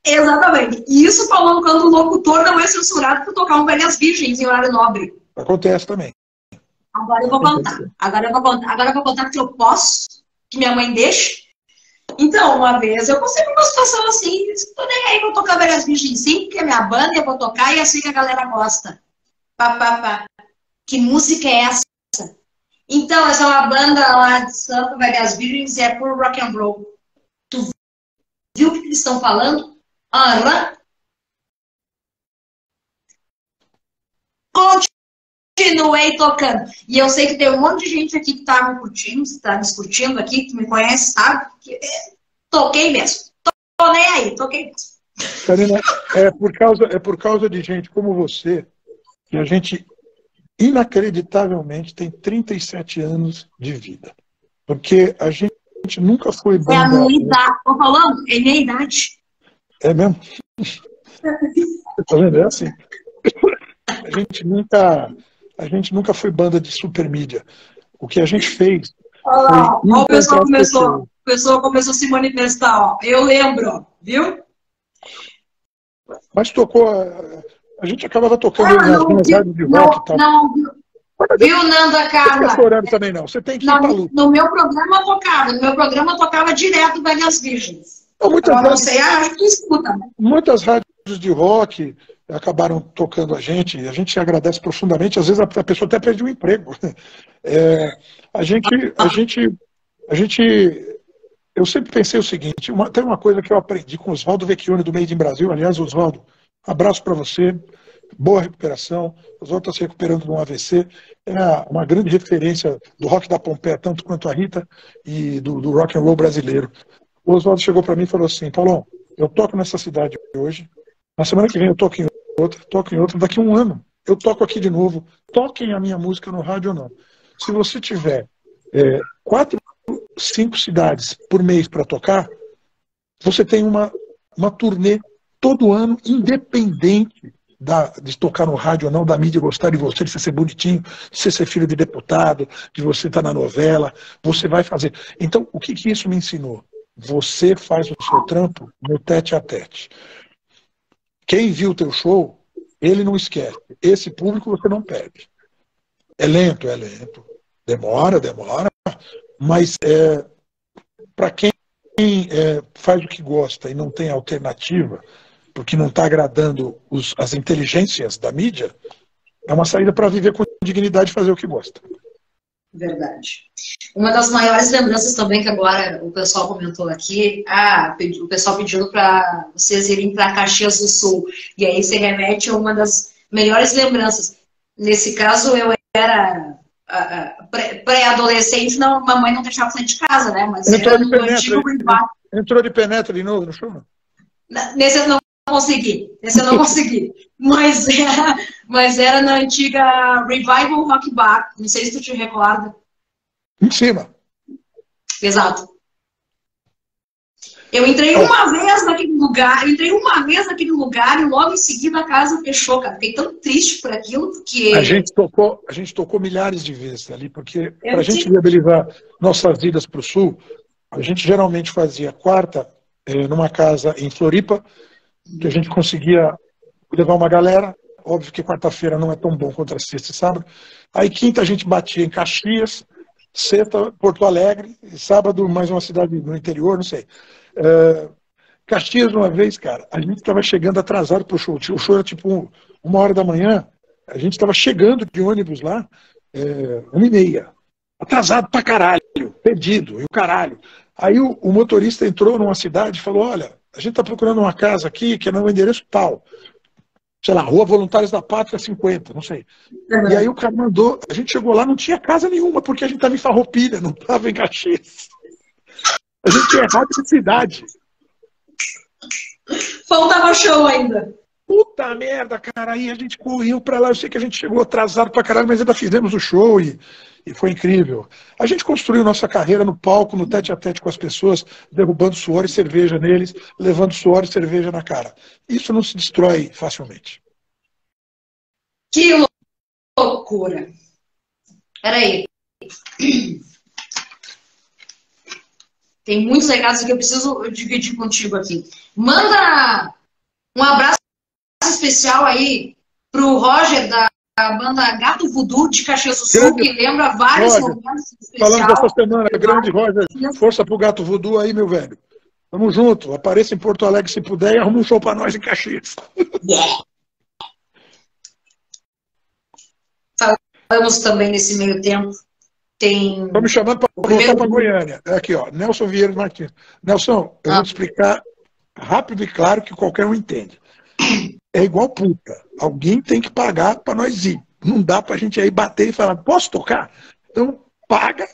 Exatamente. E isso falando quando o locutor não é censurado por tocar um Velhas Virgens em horário nobre. Acontece também. Agora eu vou contar. Agora eu vou contar que eu posso, que minha mãe deixa. Então, uma vez eu passei por uma situação assim, tô nem aí, vou tocar Velhas Virgens sim, porque é minha banda, eu vou tocar e assim que a galera gosta. Que música é essa? Então, essa é uma banda lá de Santo Velhas Virgens, é por rock and roll. Tu viu o que eles estão falando? Continuei tocando. E eu sei que tem um monte de gente aqui que tá me curtindo, está me curtindo aqui, que me conhece, sabe? Toquei mesmo. Tô nem aí, toquei mesmo. Karina, é por causa de gente como você que a gente, inacreditavelmente, tem 37 anos de vida. Porque a gente nunca foi banda... É a minha idade. Tô falando? É minha idade. É mesmo? Tá vendo? É assim. A gente nunca foi banda de super mídia. O que a gente fez Olha foi lá, ó, encontrar as pessoas. o pessoal começou a se manifestar, ó. Eu lembro, viu? Mas tocou, a gente acabava tocando Ah, nas não, minhas rádios de rock e tal. não, Mas viu, Nanda não fica Carla? chorando também, não. Você tem que ir pra luta. No meu programa tocava direto Velhas Virgens. Então, Eu não sei, acho que escuta. muitas rádios de rock acabaram tocando a gente agradece profundamente. Às vezes a pessoa até perde o emprego. A gente, eu sempre pensei o seguinte, tem uma coisa que eu aprendi com o Oswaldo Vecchione do Made in Brasil. Aliás, Oswaldo, abraço para você, boa recuperação. O Oswaldo está se recuperando de um AVC. É uma grande referência do rock da Pompeia, tanto quanto a Rita, e do rock and roll brasileiro. O Oswaldo chegou para mim e falou assim: Paulão, eu toco nessa cidade hoje, na semana que vem eu toco em outra, daqui a um ano eu toco aqui de novo. Toquem a minha música no rádio ou não. Se você tiver 4, 5 cidades por mês para tocar, você tem uma turnê todo ano, independente de tocar no rádio ou não, da mídia gostar de você, de você ser bonitinho, de você ser filho de deputado, de você estar na novela, você vai fazer. Então, o que isso me ensinou? Você faz o seu trampo no tete a tete. Quem viu o teu show, ele não esquece. Esse público você não perde. É lento, demora, mas para quem faz o que gosta e não tem alternativa, porque não está agradando as inteligências da mídia, é uma saída para viver com dignidade e fazer o que gosta. Verdade. Uma das maiores lembranças também que agora o pessoal comentou aqui, o pessoal pedindo para vocês irem para Caxias do Sul, e aí se remete a uma das melhores lembranças. Nesse caso, eu era pré-adolescente, mamãe não deixava sair de casa, né? Mas entrou era no antigo rival. Entrou de penetra de novo no show? Nesse eu não consegui. Mas era na antiga Revival Rock Bar. Não sei se tu te recorda. Em cima. Exato. Eu entrei uma vez naquele lugar, e logo em seguida a casa fechou, cara. Fiquei tão triste por aquilo, porque... A gente tocou milhares de vezes ali, porque para a gente viabilizar nossas vidas para o Sul, a gente geralmente fazia quarta numa casa em Floripa, que a gente conseguia levar uma galera. Óbvio que quarta-feira não é tão bom quanto a sexta e sábado. Aí quinta a gente batia em Caxias, sexta Porto Alegre, e sábado mais uma cidade no interior, não sei. Caxias, uma vez, cara, a gente estava chegando atrasado pro show. O show era tipo 1h da manhã, a gente estava chegando de ônibus lá, 1h30. Atrasado pra caralho, perdido, e o caralho. Aí o motorista entrou numa cidade e falou: olha, a gente está procurando uma casa aqui que é no endereço tal. Sei lá, Rua Voluntários da Pátria 50, não sei. E aí o cara mandou, a gente chegou lá, não tinha casa nenhuma, porque a gente estava em Farroupilha, não estava em Caxias. A gente tinha errado de cidade. Faltava show ainda. Puta merda, cara, aí a gente correu pra lá, eu sei que a gente chegou atrasado pra caralho, mas ainda fizemos o show e foi incrível. A gente construiu nossa carreira no palco, no tete a tete com as pessoas, derrubando suor e cerveja neles, levando suor e cerveja na cara. Isso não se destrói facilmente. Que loucura. Peraí. Tem muitos recados que eu preciso dividir contigo aqui. Manda um abraço especial aí pro Roger da banda Gato Voodoo de Caxias do Sul, que lembra vários momentos especiais. Falando dessa semana, grande Roger, força pro Gato Voodoo aí, meu velho. Tamo junto, apareça em Porto Alegre se puder e arruma um show pra nós em Caxias. Yeah. Falamos também nesse meio tempo. Estão me chamando para voltar para Goiânia. Aqui, ó, Nelson Vieira Martins. Nelson, eu vou te explicar rápido e claro que qualquer um entende. É igual puta. Alguém tem que pagar para nós ir. Não dá para a gente aí bater e falar, posso tocar? Então, paga,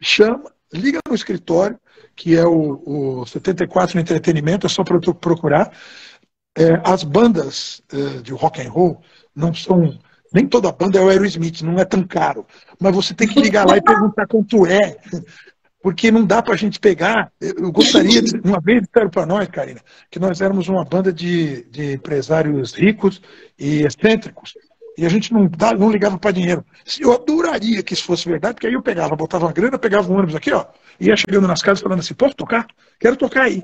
chama, liga no escritório, que é o 74 no entretenimento, é só para procurar. As bandas de rock and roll não são... Nem toda banda é o Aerosmith, não é tão caro. Mas você tem que ligar lá e perguntar quanto é. porque não dá para a gente pegar. Eu gostaria, uma vez disseram para nós, Karina, que nós éramos uma banda de empresários ricos e excêntricos, e a gente não ligava para dinheiro. Eu adoraria que isso fosse verdade, porque aí eu pegava, botava uma grana, pegava um ônibus aqui, ó, ia chegando nas casas falando assim, posso tocar? Quero tocar aí.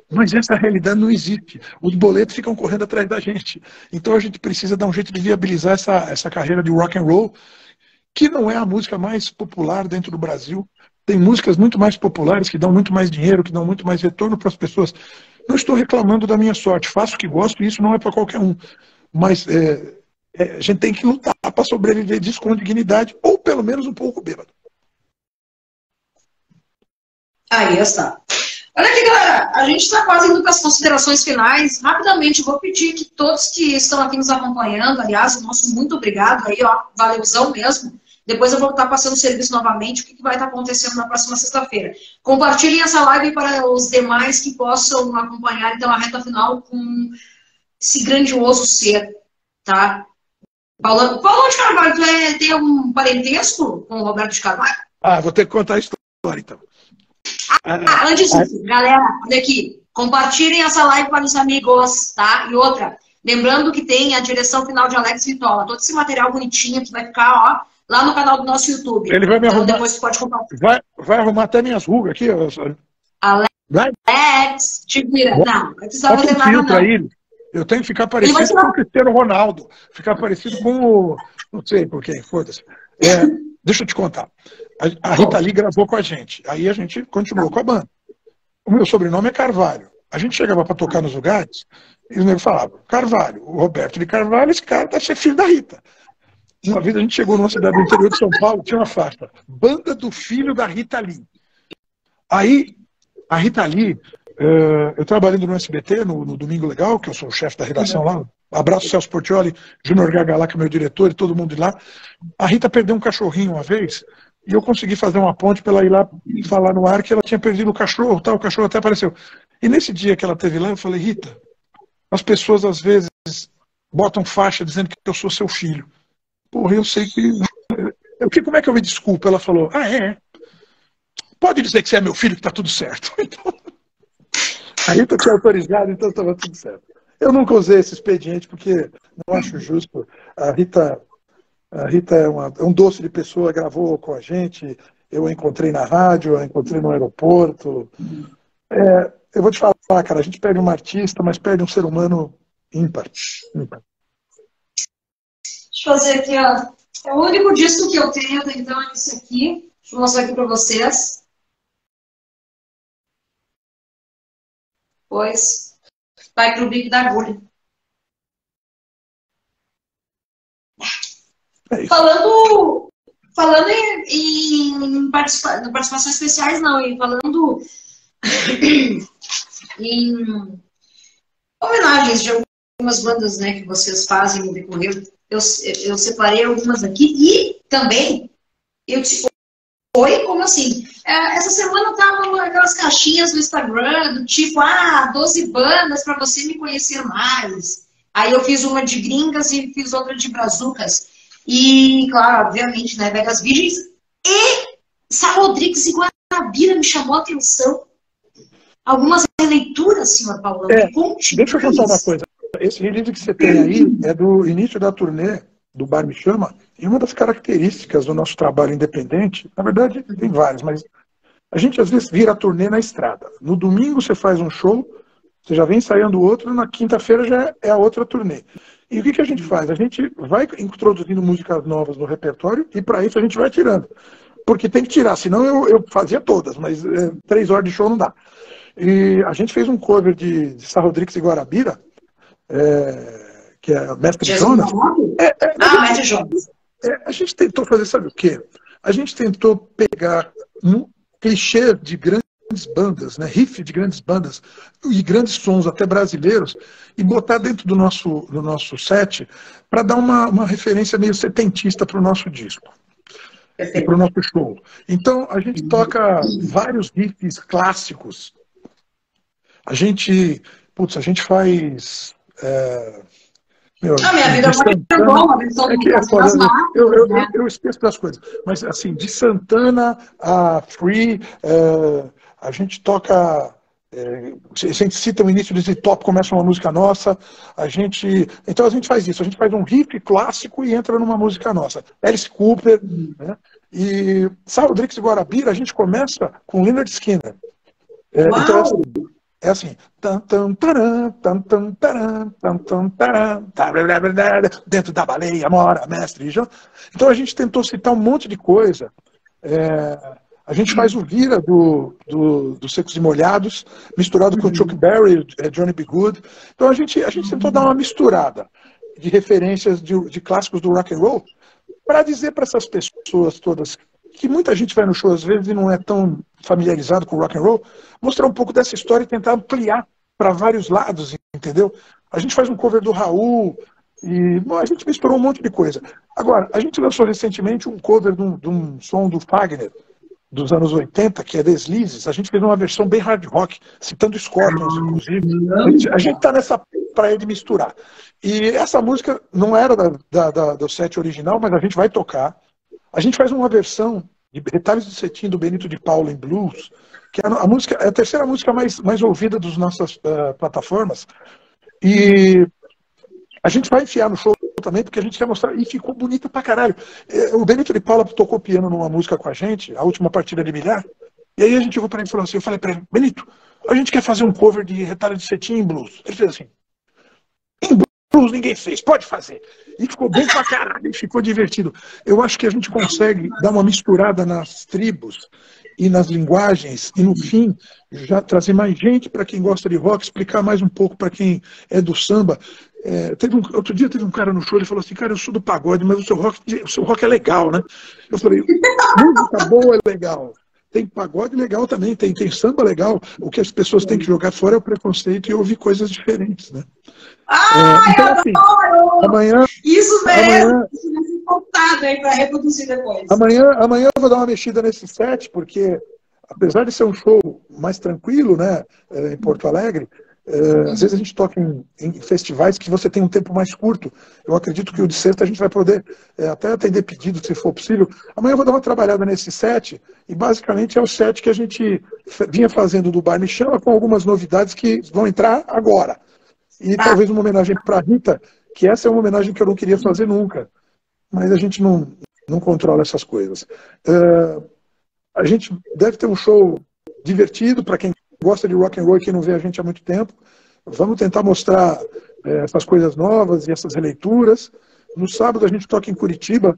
Mas essa realidade não existe. Os boletos ficam correndo atrás da gente. Então a gente precisa dar um jeito de viabilizar essa carreira de rock and roll, que não é a música mais popular dentro do Brasil. Tem músicas muito mais populares, que dão muito mais dinheiro, que dão muito mais retorno para as pessoas. Não estou reclamando da minha sorte, faço o que gosto e isso não é para qualquer um. Mas a gente tem que lutar para sobreviver disso com dignidade, ou pelo menos um pouco bêbado. Aí está. Olha aqui, galera, a gente está quase indo para as considerações finais. Rapidamente, vou pedir que todos que estão aqui nos acompanhando, aliás, o nosso muito obrigado aí, ó, valeuzão mesmo. Depois eu vou estar passando o serviço novamente, o que vai estar acontecendo na próxima sexta-feira. Compartilhem essa live para os demais que possam acompanhar, então, a reta final com esse grandioso ser, tá? Paulo de Carvalho, tem algum parentesco com o Roberto de Carvalho? Vou ter que contar a história, então. Antes disso, galera, olha aqui, compartilhem essa live para os amigos, tá? E outra, lembrando que tem a direção final de Alex Vitola, todo esse material bonitinho que vai ficar, ó, lá no canal do nosso YouTube. Ele vai me arrumar. Depois você pode compartilhar. Vai arrumar até minhas rugas aqui. Alex, te vira. Não, não precisa fazer nada, não. Ele. Eu tenho que ficar parecido com o Cristiano Ronaldo. Ficar parecido com o... Não sei por quem, foda-se. Deixa eu te contar. A Rita Lee gravou com a gente. Aí a gente continuou com a banda. O meu sobrenome é Carvalho. A gente chegava para tocar nos lugares e os negros falavam, Carvalho, o Roberto de Carvalho, esse cara deve ser filho da Rita. Uma vez a gente chegou numa cidade do interior de São Paulo, tinha uma faixa, Banda do Filho da Rita Lee. Aí, a Rita Lee, eu trabalhando no SBT, no Domingo Legal, que eu sou o chefe da redação lá, abraço Celso Portioli, Júnior Gaga lá, que é meu diretor, e todo mundo de lá. A Rita perdeu um cachorrinho uma vez, e eu consegui fazer uma ponte para ela ir lá e falar no ar que ela tinha perdido o cachorro, o cachorro até apareceu. E nesse dia que ela esteve lá, eu falei, Rita, as pessoas às vezes botam faixa dizendo que eu sou seu filho. Porra, eu sei que... Como é que eu me desculpo? Ela falou, pode dizer que você é meu filho, que tá tudo certo. Então, a Rita tinha autorizado, então estava tudo certo. Eu nunca usei esse expediente, porque não acho justo. A Rita é um doce de pessoa, gravou com a gente, eu a encontrei na rádio, eu a encontrei no aeroporto. Eu vou te falar, cara, a gente perde um artista, mas perde um ser humano ímpar. Deixa eu fazer aqui, ó. É o único disco que eu tenho, então, é esse aqui. Deixa eu mostrar aqui para vocês. Pois, vai pro bico da agulha. Falando em participações especiais, não, e falando em homenagens de algumas bandas, né, que vocês fazem no decorrer. Eu separei algumas aqui e também eu disse, como assim? Essa semana tava aquelas caixinhas no Instagram do tipo, 12 bandas para você me conhecer mais. Aí eu fiz uma de gringas e fiz outra de brazucas. E, claro, obviamente, né, Vegas Virgens e Sá Rodrigues e Guarabira me chamou a atenção. Algumas releituras, senhor Paulão. Deixa eu contar uma coisa. Esse release que você tem aí é do início da turnê do Bar Me Chama, e uma das características do nosso trabalho independente, na verdade tem várias, mas a gente às vezes vira a turnê na estrada. No domingo você faz um show, você já vem ensaiando outro, na quinta-feira já é a outra turnê. E o que a gente faz? A gente vai introduzindo músicas novas no repertório e para isso a gente vai tirando. Porque tem que tirar, senão eu fazia todas, mas 3 horas de show não dá. E a gente fez um cover de Sá Rodrigues e Guarabira, que é Mestre Jonas. Mestre Jonas. A gente tentou fazer, sabe o quê? A gente tentou pegar um clichê de grandes bandas, né, riff de grandes bandas e grandes sons até brasileiros e botar dentro do nosso set para dar uma referência meio setentista para o nosso disco. E para o nosso show. Então a gente toca vários riffs clássicos. A gente faz A minha vida é boa, uma versão do Caso das Máquinas. Eu esqueço das coisas. Mas, assim, de Santana a Free, a gente toca... a gente cita o início do ZZ Top, começa uma música nossa, então a gente faz isso, a gente faz um riff clássico e entra numa música nossa. Alice Cooper, né? E Sourdrix e Guarabira, a gente começa com Lynyrd Skynyrd. Então é assim, dentro da baleia mora mestre João. Então a gente tentou citar um monte de coisa. A gente faz o Vira dos Secos e Molhados, misturado com Chuck Berry, Johnny B. Good. Então a gente tentou dar uma misturada de referências de clássicos do rock and roll para dizer para essas pessoas todas, que muita gente vai no show às vezes e não é tão familiarizado com rock and roll, mostrar um pouco dessa história e tentar ampliar para vários lados, entendeu? A gente faz um cover do Raul, e bom, a gente misturou um monte de coisa. Agora, a gente lançou recentemente um cover de um som do Fagner, dos anos 80, que é Deslizes. A gente fez uma versão bem hard rock, citando Scorpions, inclusive. A gente tá nessa praia de misturar. E essa música não era do set original, mas a gente vai tocar. A gente faz uma versão de Retalhos de Cetim do Benito de Paula em blues, que é a terceira música mais ouvida das nossas plataformas. E a gente vai enfiar no show também, porque a gente quer mostrar, e ficou bonita pra caralho. O Benito de Paula tocou piano numa música com a gente, a última partida de milhar, e aí a gente foi pra ele e falou assim, eu falei pra ele, Benito, a gente quer fazer um cover de Retalho de Cetim em blues. Ele fez assim, em blues ninguém fez, pode fazer. E ficou bem pra caralho, ficou divertido. Eu acho que a gente consegue dar uma misturada nas tribos e nas linguagens, e no fim, já trazer mais gente para quem gosta de rock, explicar mais um pouco para quem é do samba. Outro dia teve um cara no show, ele falou assim, cara, eu sou do pagode, mas o seu rock é legal, né? Eu falei, música boa é legal. Tem pagode legal também, tem samba legal. O que as pessoas têm que jogar fora é o preconceito e ouvir coisas diferentes, né? Então, assim, amanhã... Isso mesmo! Isso vai ser contado aí para reproduzir depois. Amanhã eu vou dar uma mexida nesse set, porque apesar de ser um show mais tranquilo, né, em Porto Alegre, às vezes a gente toca em festivais que você tem um tempo mais curto. Eu acredito que o de sexta a gente vai poder até atender pedido, se for possível. Amanhã eu vou dar uma trabalhada nesse set, e basicamente é o set que a gente vinha fazendo do Bar Me Chama, com algumas novidades que vão entrar agora. E talvez uma homenagem para a Rita, que essa é uma homenagem que eu não queria fazer nunca. Mas a gente não controla essas coisas. A gente deve ter um show divertido para quem gosta de rock and roll e quem não vê a gente há muito tempo. Vamos tentar mostrar essas coisas novas e essas releituras. No sábado a gente toca em Curitiba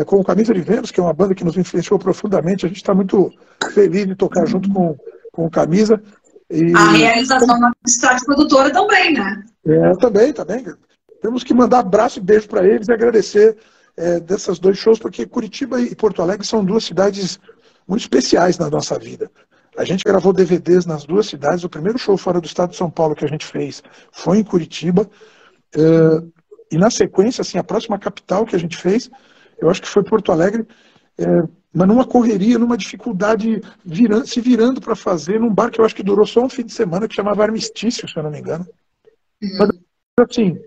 com o Camisa de Vênus, que é uma banda que nos influenciou profundamente. A gente está muito feliz de tocar junto com o Camisa. E a realização da Strate Produtora também, né? Também. Temos que mandar abraço e beijo para eles e agradecer desses dois shows, porque Curitiba e Porto Alegre são duas cidades muito especiais na nossa vida. A gente gravou DVDs nas duas cidades. O primeiro show fora do estado de São Paulo que a gente fez foi em Curitiba. E na sequência, assim, a próxima capital que a gente fez, eu acho que foi Porto Alegre, mas numa correria, numa dificuldade, se virando para fazer, num bar que eu acho que durou só um fim de semana, que chamava Armistício, se eu não me engano. Mas, assim,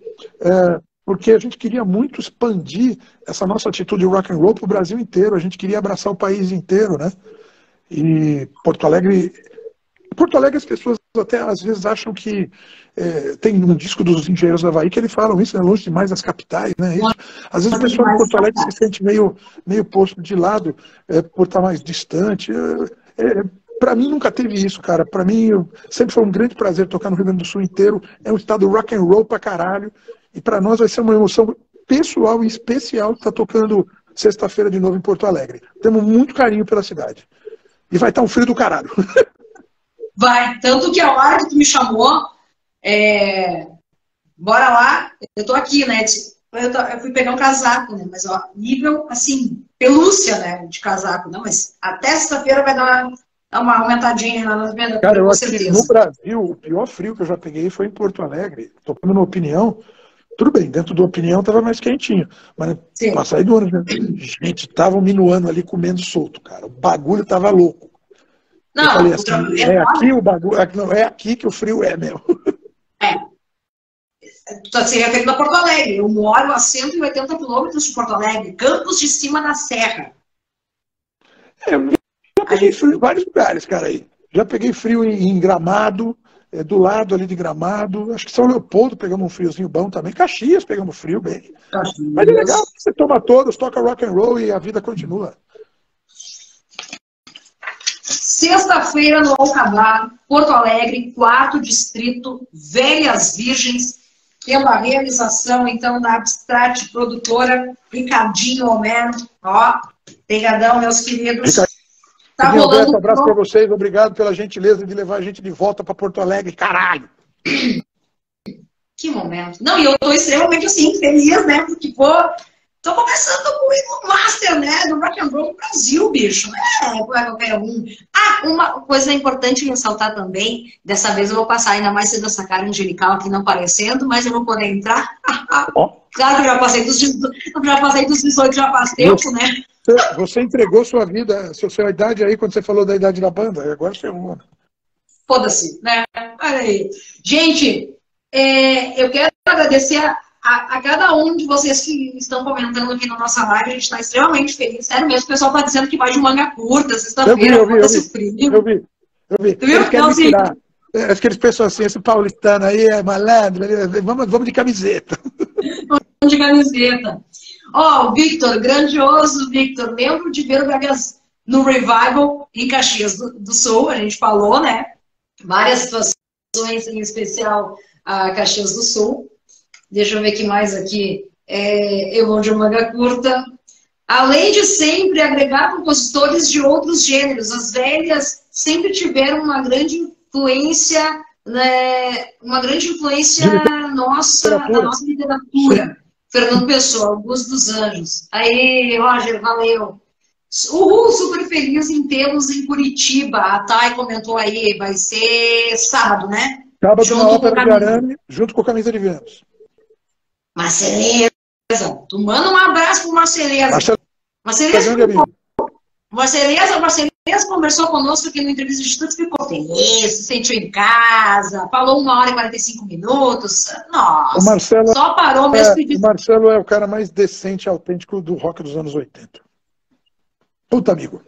porque a gente queria muito expandir essa nossa atitude rock and roll para o Brasil inteiro. A gente queria abraçar o país inteiro, né? E Porto Alegre as pessoas até às vezes acham que tem um disco dos Engenheiros do Havaí que eles falam isso, longe demais das capitais, né? Isso. Às vezes o pessoal de Porto Alegre se sente meio posto de lado por estar mais distante. Para mim nunca teve isso, cara. Para mim sempre foi um grande prazer tocar no Rio Grande do Sul inteiro. É um estado rock and roll pra caralho. E para nós vai ser uma emoção pessoal e especial estar tocando sexta-feira de novo em Porto Alegre. Temos muito carinho pela cidade. E vai estar um frio do caralho. Vai. Tanto que a hora que tu me chamou, bora lá, eu tô aqui, né? Eu fui pegar um casaco, né? Mas, ó, nível, assim, pelúcia, né? De casaco, não, mas até sexta-feira vai dar uma aumentadinha nas vendas. Cara, eu acho que no Brasil, o pior frio que eu já peguei foi em Porto Alegre. Tocando na Opinião. Tudo bem, dentro da Opinião estava mais quentinho. Mas pra sair do ônibus, gente, estavam minuando ali comendo solto, cara. O bagulho tava louco. Não, eu falei assim, aqui o bagulho. Não, é aqui que o frio é, meu. Tu está se referindo a Porto Alegre. Eu moro a 180 quilômetros de Porto Alegre, Campos de Cima da Serra. Eu já peguei frio em vários lugares, cara, aí. Já peguei frio em Gramado, do lado ali de Gramado. Acho que São Leopoldo pegamos um friozinho bom também. Caxias pegamos frio bem. Mas é legal, você toma todos, toca rock and roll e a vida continua. Sexta-feira no Alcabá, Porto Alegre, 4º Distrito, Velhas Virgens, pela realização, então, da Abstract Produtora, Ricardinho Homero. Ó, pegadão, meus queridos. Tá rolando. Um abraço para vocês, obrigado pela gentileza de levar a gente de volta para Porto Alegre, caralho. Que momento. Não, e eu tô extremamente, assim, feliz, né, porque, pô, tô começando com o Master, né, do Rock and Roll no Brasil, bicho. Não é qualquer um. Ah, uma coisa importante ressaltar também, dessa vez eu vou passar ainda mais sendo essa cara angelical aqui não aparecendo, mas eu vou poder entrar. Claro que eu já passei dos 18, já faz tempo, né? Você entregou sua vida, sua idade aí, quando você falou da idade da banda, e agora você errou. Foda-se, né? Olha aí. Gente, eu quero agradecer a cada um de vocês que estão comentando aqui na nossa live. A gente está extremamente feliz. Sério mesmo, o pessoal está dizendo que vai de manga curta, sexta-feira, foda-se frio. Eu vi. Tu viu? Acho que eles pensam assim, esse paulistano aí é malandro, vamos de camiseta. Vamos de camiseta. Ó, o Victor, grandioso Victor, lembro de ver o Vegas no Revival em Caxias do Sul, a gente falou, né? Várias situações, em especial a Caxias do Sul. Deixa eu ver o que mais aqui. Eu vou de manga curta. Além de sempre agregar compositores de outros gêneros, as velhas sempre tiveram uma grande influência, né, nossa, na nossa literatura. Fernando Pessoa, Augusto dos Anjos. Aí, Roger, valeu. Uhul, super feliz em tê-los em Curitiba. A Thay comentou aí, vai ser sábado, né? Sábado na Ópera de Arame, junto com a Camisa de Vênus. Marceleza. Tu manda um abraço pro Marceleza. Marceleza conversou conosco aqui no Entrevista de Estudos, ficou feliz, se sentiu em casa, falou 1h e 45 minutos. Nossa, o Marcelo, só parou mesmo pedindo. O Marcelo é o cara mais decente e autêntico do rock dos anos 80. Puta amigo.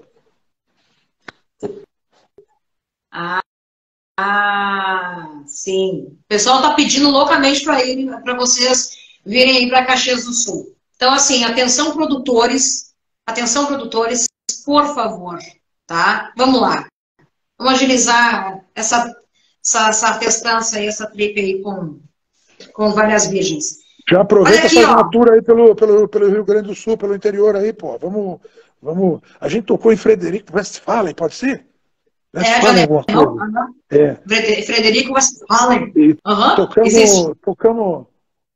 Sim. O pessoal tá pedindo loucamente para vocês virem aí para Caxias do Sul. Então, assim, atenção produtores, por favor, tá? Vamos lá. Vamos agilizar essa festança aí, essa trip aí com Várias Virgens. Já aproveita e faz uma tour aí pelo Rio Grande do Sul, pelo interior aí, pô. Vamos. A gente tocou em Frederico Westphalen, pode ser? Frederico Westphalen. Tocamos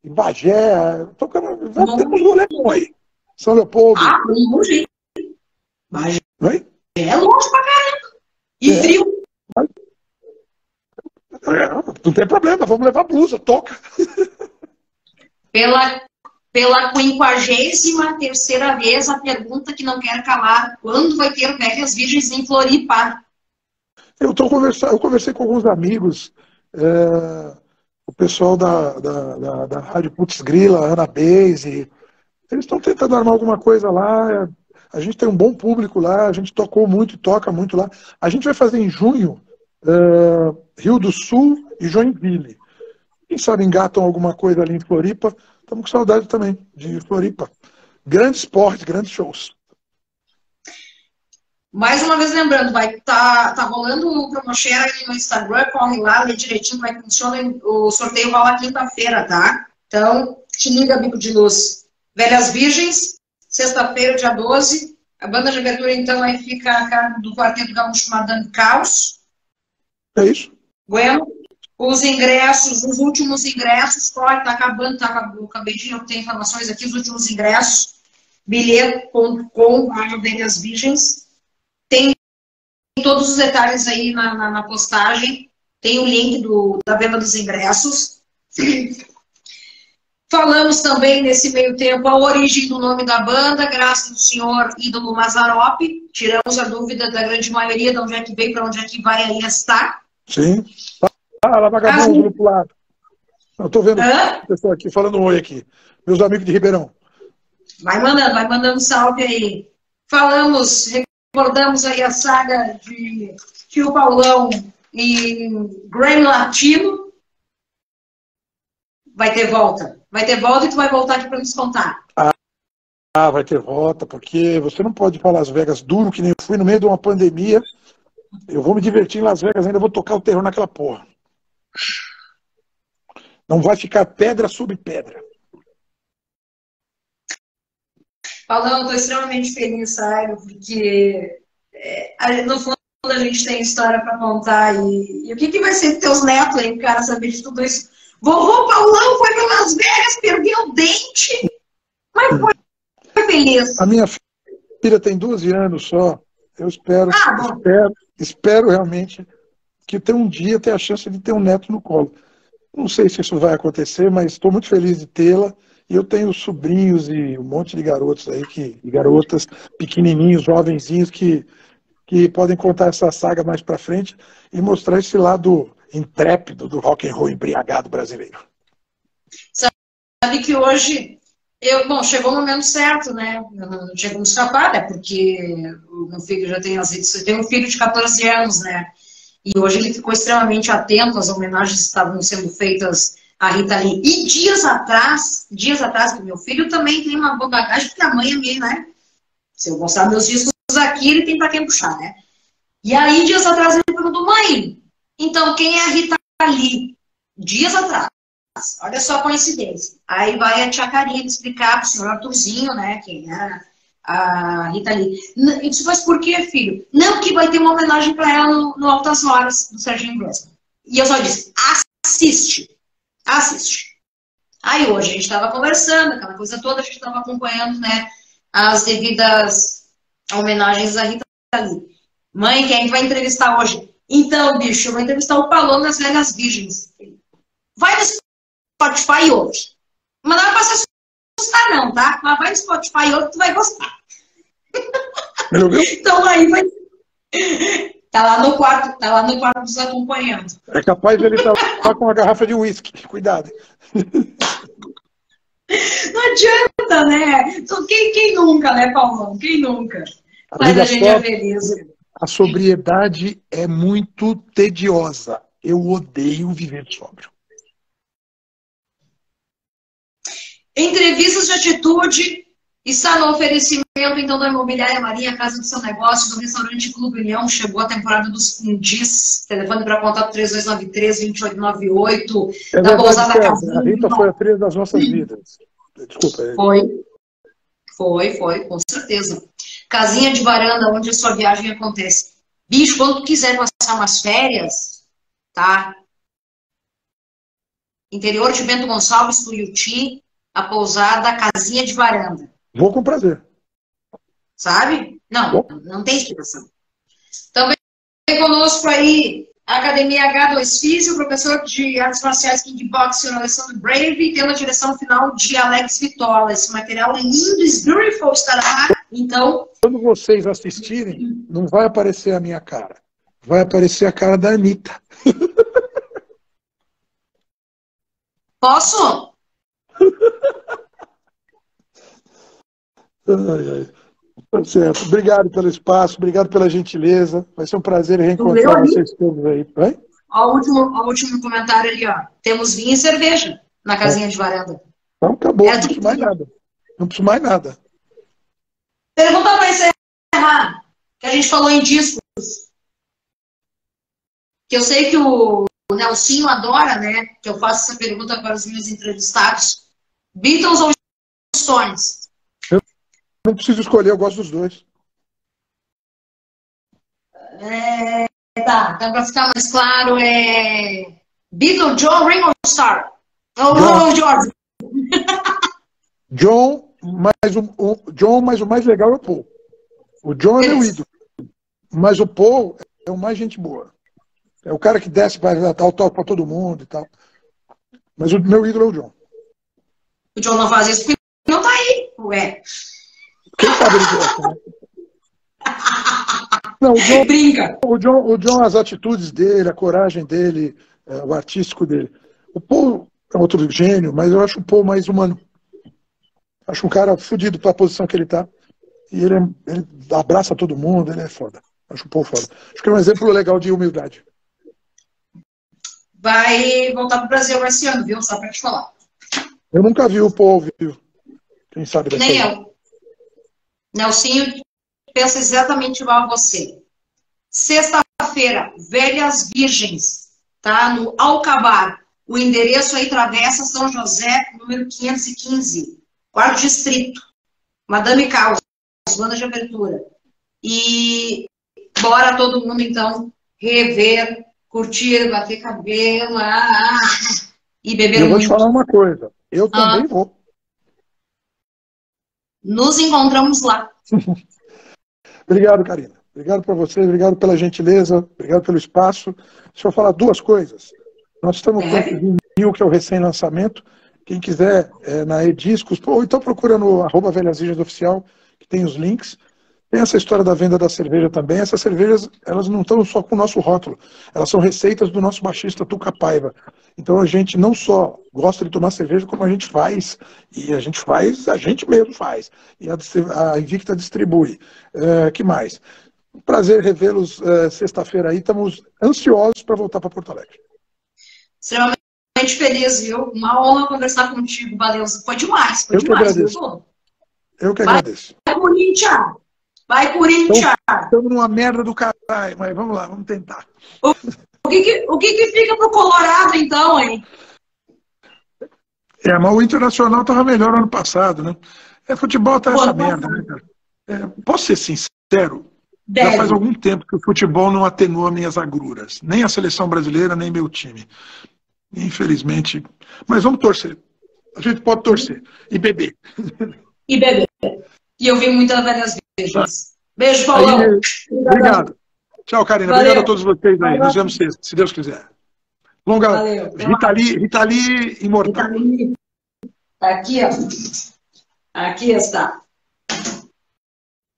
em Bagé, temos rolê bom aí. São Leopoldo. Longe. Bagé Oi? É longe pra caramba. E frio. Não tem problema, vamos levar blusa, toca. Pela 53ª vez, a pergunta que não quer calar: quando vai ter Velhas Virgens em Floripa? Eu conversei com alguns amigos, o pessoal da Rádio Putz Grila, Ana Base, eles estão tentando armar alguma coisa lá. A gente tem um bom público lá, a gente tocou muito e toca muito lá. A gente vai fazer em junho Rio do Sul e Joinville. Quem sabe engatam alguma coisa ali em Floripa. Estamos com saudade também de Floripa. Grande esporte, grandes shows. Mais uma vez lembrando, tá rolando o Promoshare aí no Instagram, corre lá, lê direitinho como é que funciona, o sorteio rola quinta-feira, tá? Então, te liga, Bico de Luz. Velhas Virgens, sexta-feira, dia 12. A banda de abertura, então, aí fica a cargo do Quarteto Gaúcho Madame Caos. É isso. Bueno, os ingressos, os últimos ingressos, tá acabando, eu acabei de obter informações aqui, os últimos ingressos, bilhete.com, Velhas Virgens. Tem todos os detalhes aí na postagem. Tem o link da venda dos ingressos. Falamos também, nesse meio tempo, a origem do nome da banda, graças ao senhor Ídolo Mazzaropi. Tiramos a dúvida da grande maioria de onde é que veio, para onde é que vai aí estar. Sim. Lá, vagabundo, pro lado. Eu estou vendo Hã? o pessoal aqui falando um oi aqui. Meus amigos de Ribeirão. Vai mandando salve aí. Recordamos aí a saga de Tio Paulão e Grammy Latino. Vai ter volta. Vai ter volta e tu vai voltar aqui para nos contar. Vai ter volta, porque você não pode ir para Las Vegas duro, que nem eu fui no meio de uma pandemia. Eu vou me divertir em Las Vegas, ainda vou tocar o terror naquela porra. Não vai ficar pedra sobre pedra. Paulão, eu estou extremamente feliz, sabe? Porque no fundo a gente tem história para contar. E o que vai ser dos teus netos aí, o cara saber de tudo isso? Vovô Paulão foi para Las Vegas, perdeu o dente, mas foi feliz. A minha filha tem 12 anos só. Eu espero realmente que um dia tenha a chance de ter um neto no colo. Não sei se isso vai acontecer, mas estou muito feliz de tê-la. E eu tenho sobrinhos e um monte de garotos aí, e garotas pequenininhos, jovenzinhos, que podem contar essa saga mais para frente e mostrar esse lado intrépido do rock and roll embriagado brasileiro. Sabe que hoje, chegou o momento certo, né? Eu não tinha como escapar, né? Porque o meu filho já tem tem um filho de 14 anos, né? E hoje ele ficou extremamente atento às homenagens que estavam sendo feitas à Rita Lee. E dias atrás, que meu filho também tem uma boa bagagem, porque a mãe é minha, né? Se eu mostrar meus discos aqui, ele tem pra quem puxar, né? E aí, dias atrás, ele perguntou, mãe, então quem é a Rita Lee? Dias atrás. Olha só a coincidência. Aí vai a tia Karine explicar pro senhor Arthurzinho, né, quem é a Rita Lee. E disse, mas por que, filho? Não, que vai ter uma homenagem para ela no Altas Horas, do Serginho Grossman. E eu só disse, assiste. Aí hoje a gente estava conversando, aquela coisa toda, a gente estava acompanhando, né, as devidas homenagens à Rita Lee. Mãe, quem a gente vai entrevistar hoje? Então, bicho, eu vou entrevistar o Paloma das Velhas Virgens. Vai no Spotify hoje. Mas não é pra se assustar não, tá? Mas vai no Spotify hoje que tu vai gostar. Então aí vai... Tá lá no quarto nos acompanhando. É capaz de ele estar com uma garrafa de uísque. Cuidado. Não adianta, né? Então, quem nunca, né, Paulão? Quem nunca? Mas a gente é feliz. A sobriedade é muito tediosa. Eu odeio viver sóbrio. Entrevistas de atitude está no oferecimento, então, da Imobiliária Marinha, Casa do Seu Negócio, do restaurante Clube União. Chegou a temporada dos fundis. Telefone para contato 3293-2898. Da Pousada Casinha. A Rita foi a atriz das nossas vidas. Desculpa. Foi, com certeza. Casinha de varanda, onde a sua viagem acontece. Bicho, quando tu quiser passar umas férias, tá? Interior de Bento Gonçalves, Tuiuti, a pousada Casinha de Varanda. Vou com prazer. Sabe? Não tem explicação. Também conosco aí a Academia H2 Físio, professor de artes marciais Kickbox, senhor Alessandro Brave, tendo a direção final de Alex Vitola. Esse material é lindo, is beautiful, estará. Então, quando vocês assistirem, não vai aparecer a minha cara. Vai aparecer a cara da Anitta. Posso? Tá certo. Obrigado pelo espaço, obrigado pela gentileza. Vai ser um prazer reencontrar vocês todos aí. Vai? Ó, o último comentário ali, ó. Temos vinho e cerveja na casinha de varanda. Então acabou, não preciso mais nada. Não preciso mais nada. Pergunta para encerrar, que a gente falou em discos. Que eu sei que o Nelsinho adora, né? Que eu faço essa pergunta para os meus entrevistados. Beatles ou Stones? Eu não preciso escolher, eu gosto dos dois. Tá, então para ficar mais claro, Beatles, John, Ringo, Starr. George. John, mas o mais legal é o Paul. O John é meu ídolo. Mas o Paul é o mais gente boa. É o cara que desce para dar o toque para todo mundo e tal. Mas o meu ídolo é o John. O John não faz isso porque não tá aí, ué. Quem sabe ele gosta, né? Não, o John, brinca. O John, as atitudes dele, a coragem dele, o artístico dele. O Paul, é outro gênio, mas eu acho o Paul mais humano. Acho um cara fudido para a posição que ele tá. E ele abraça todo mundo, ele é foda. Acho o Paul foda. Acho que é um exemplo legal de humildade. Vai voltar pro Brasil esse ano, viu? Só para te falar. Eu nunca vi o Paul ao vivo. Quem sabe dessa Nem aí. eu. Nelsinho pensa exatamente igual a você. Sexta-feira, Velhas Virgens, tá? No Alcabar. O endereço aí, Travessa São José, número 515, quarto distrito. Madame Caos, banda de abertura. E bora todo mundo, então, rever, curtir, bater cabelo, e beber Eu vou muito. te falar uma coisa. Eu também vou. Nos encontramos lá. Obrigado, Karina. Obrigado por você, obrigado pela gentileza, obrigado pelo espaço. Deixa eu falar duas coisas. Nós estamos com esse vinil, que é o recém-lançamento. Quem quiser, na Ediscos, ou então procura no @Velhas Virgens Oficial, que tem os links. Tem essa história da venda da cerveja também. Essas cervejas, elas não estão só com o nosso rótulo, elas são receitas do nosso baixista Tuca Paiva. Então a gente não só gosta de tomar cerveja, como a gente faz, e a gente mesmo faz. E a Invicta distribui. Que mais? Um prazer revê-los sexta-feira aí. Estamos ansiosos para voltar para Porto Alegre. Extremamente feliz, viu? Uma honra conversar contigo, valeu. Foi demais, Eu que agradeço. Viu? Eu que agradeço. Vai, Corinthians! Vai, Corinthians! Estamos numa merda do caralho, mas vamos lá, vamos tentar. O que fica pro Colorado, então, hein? Mas o Internacional estava melhor ano passado, né? Futebol tá essa merda, né, cara? Posso ser sincero? Já faz algum tempo que o futebol não atenua minhas agruras. Nem a seleção brasileira, nem meu time. Infelizmente. Mas vamos torcer. A gente pode torcer. E beber. E beber. E eu vi muitas Velhas Virgens. Beijo, Paulão. Obrigado. Tchau, Karina. Valeu. Obrigado a todos vocês aí. Nos vemos sexta, se Deus quiser. Longa. Valeu. Rita Lee imortal. Rita Lee. Tá aqui, ó. Aqui está.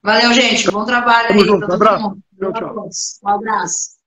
Valeu, gente. Bom trabalho aí. Um abraço. Tchau, tchau. Um abraço.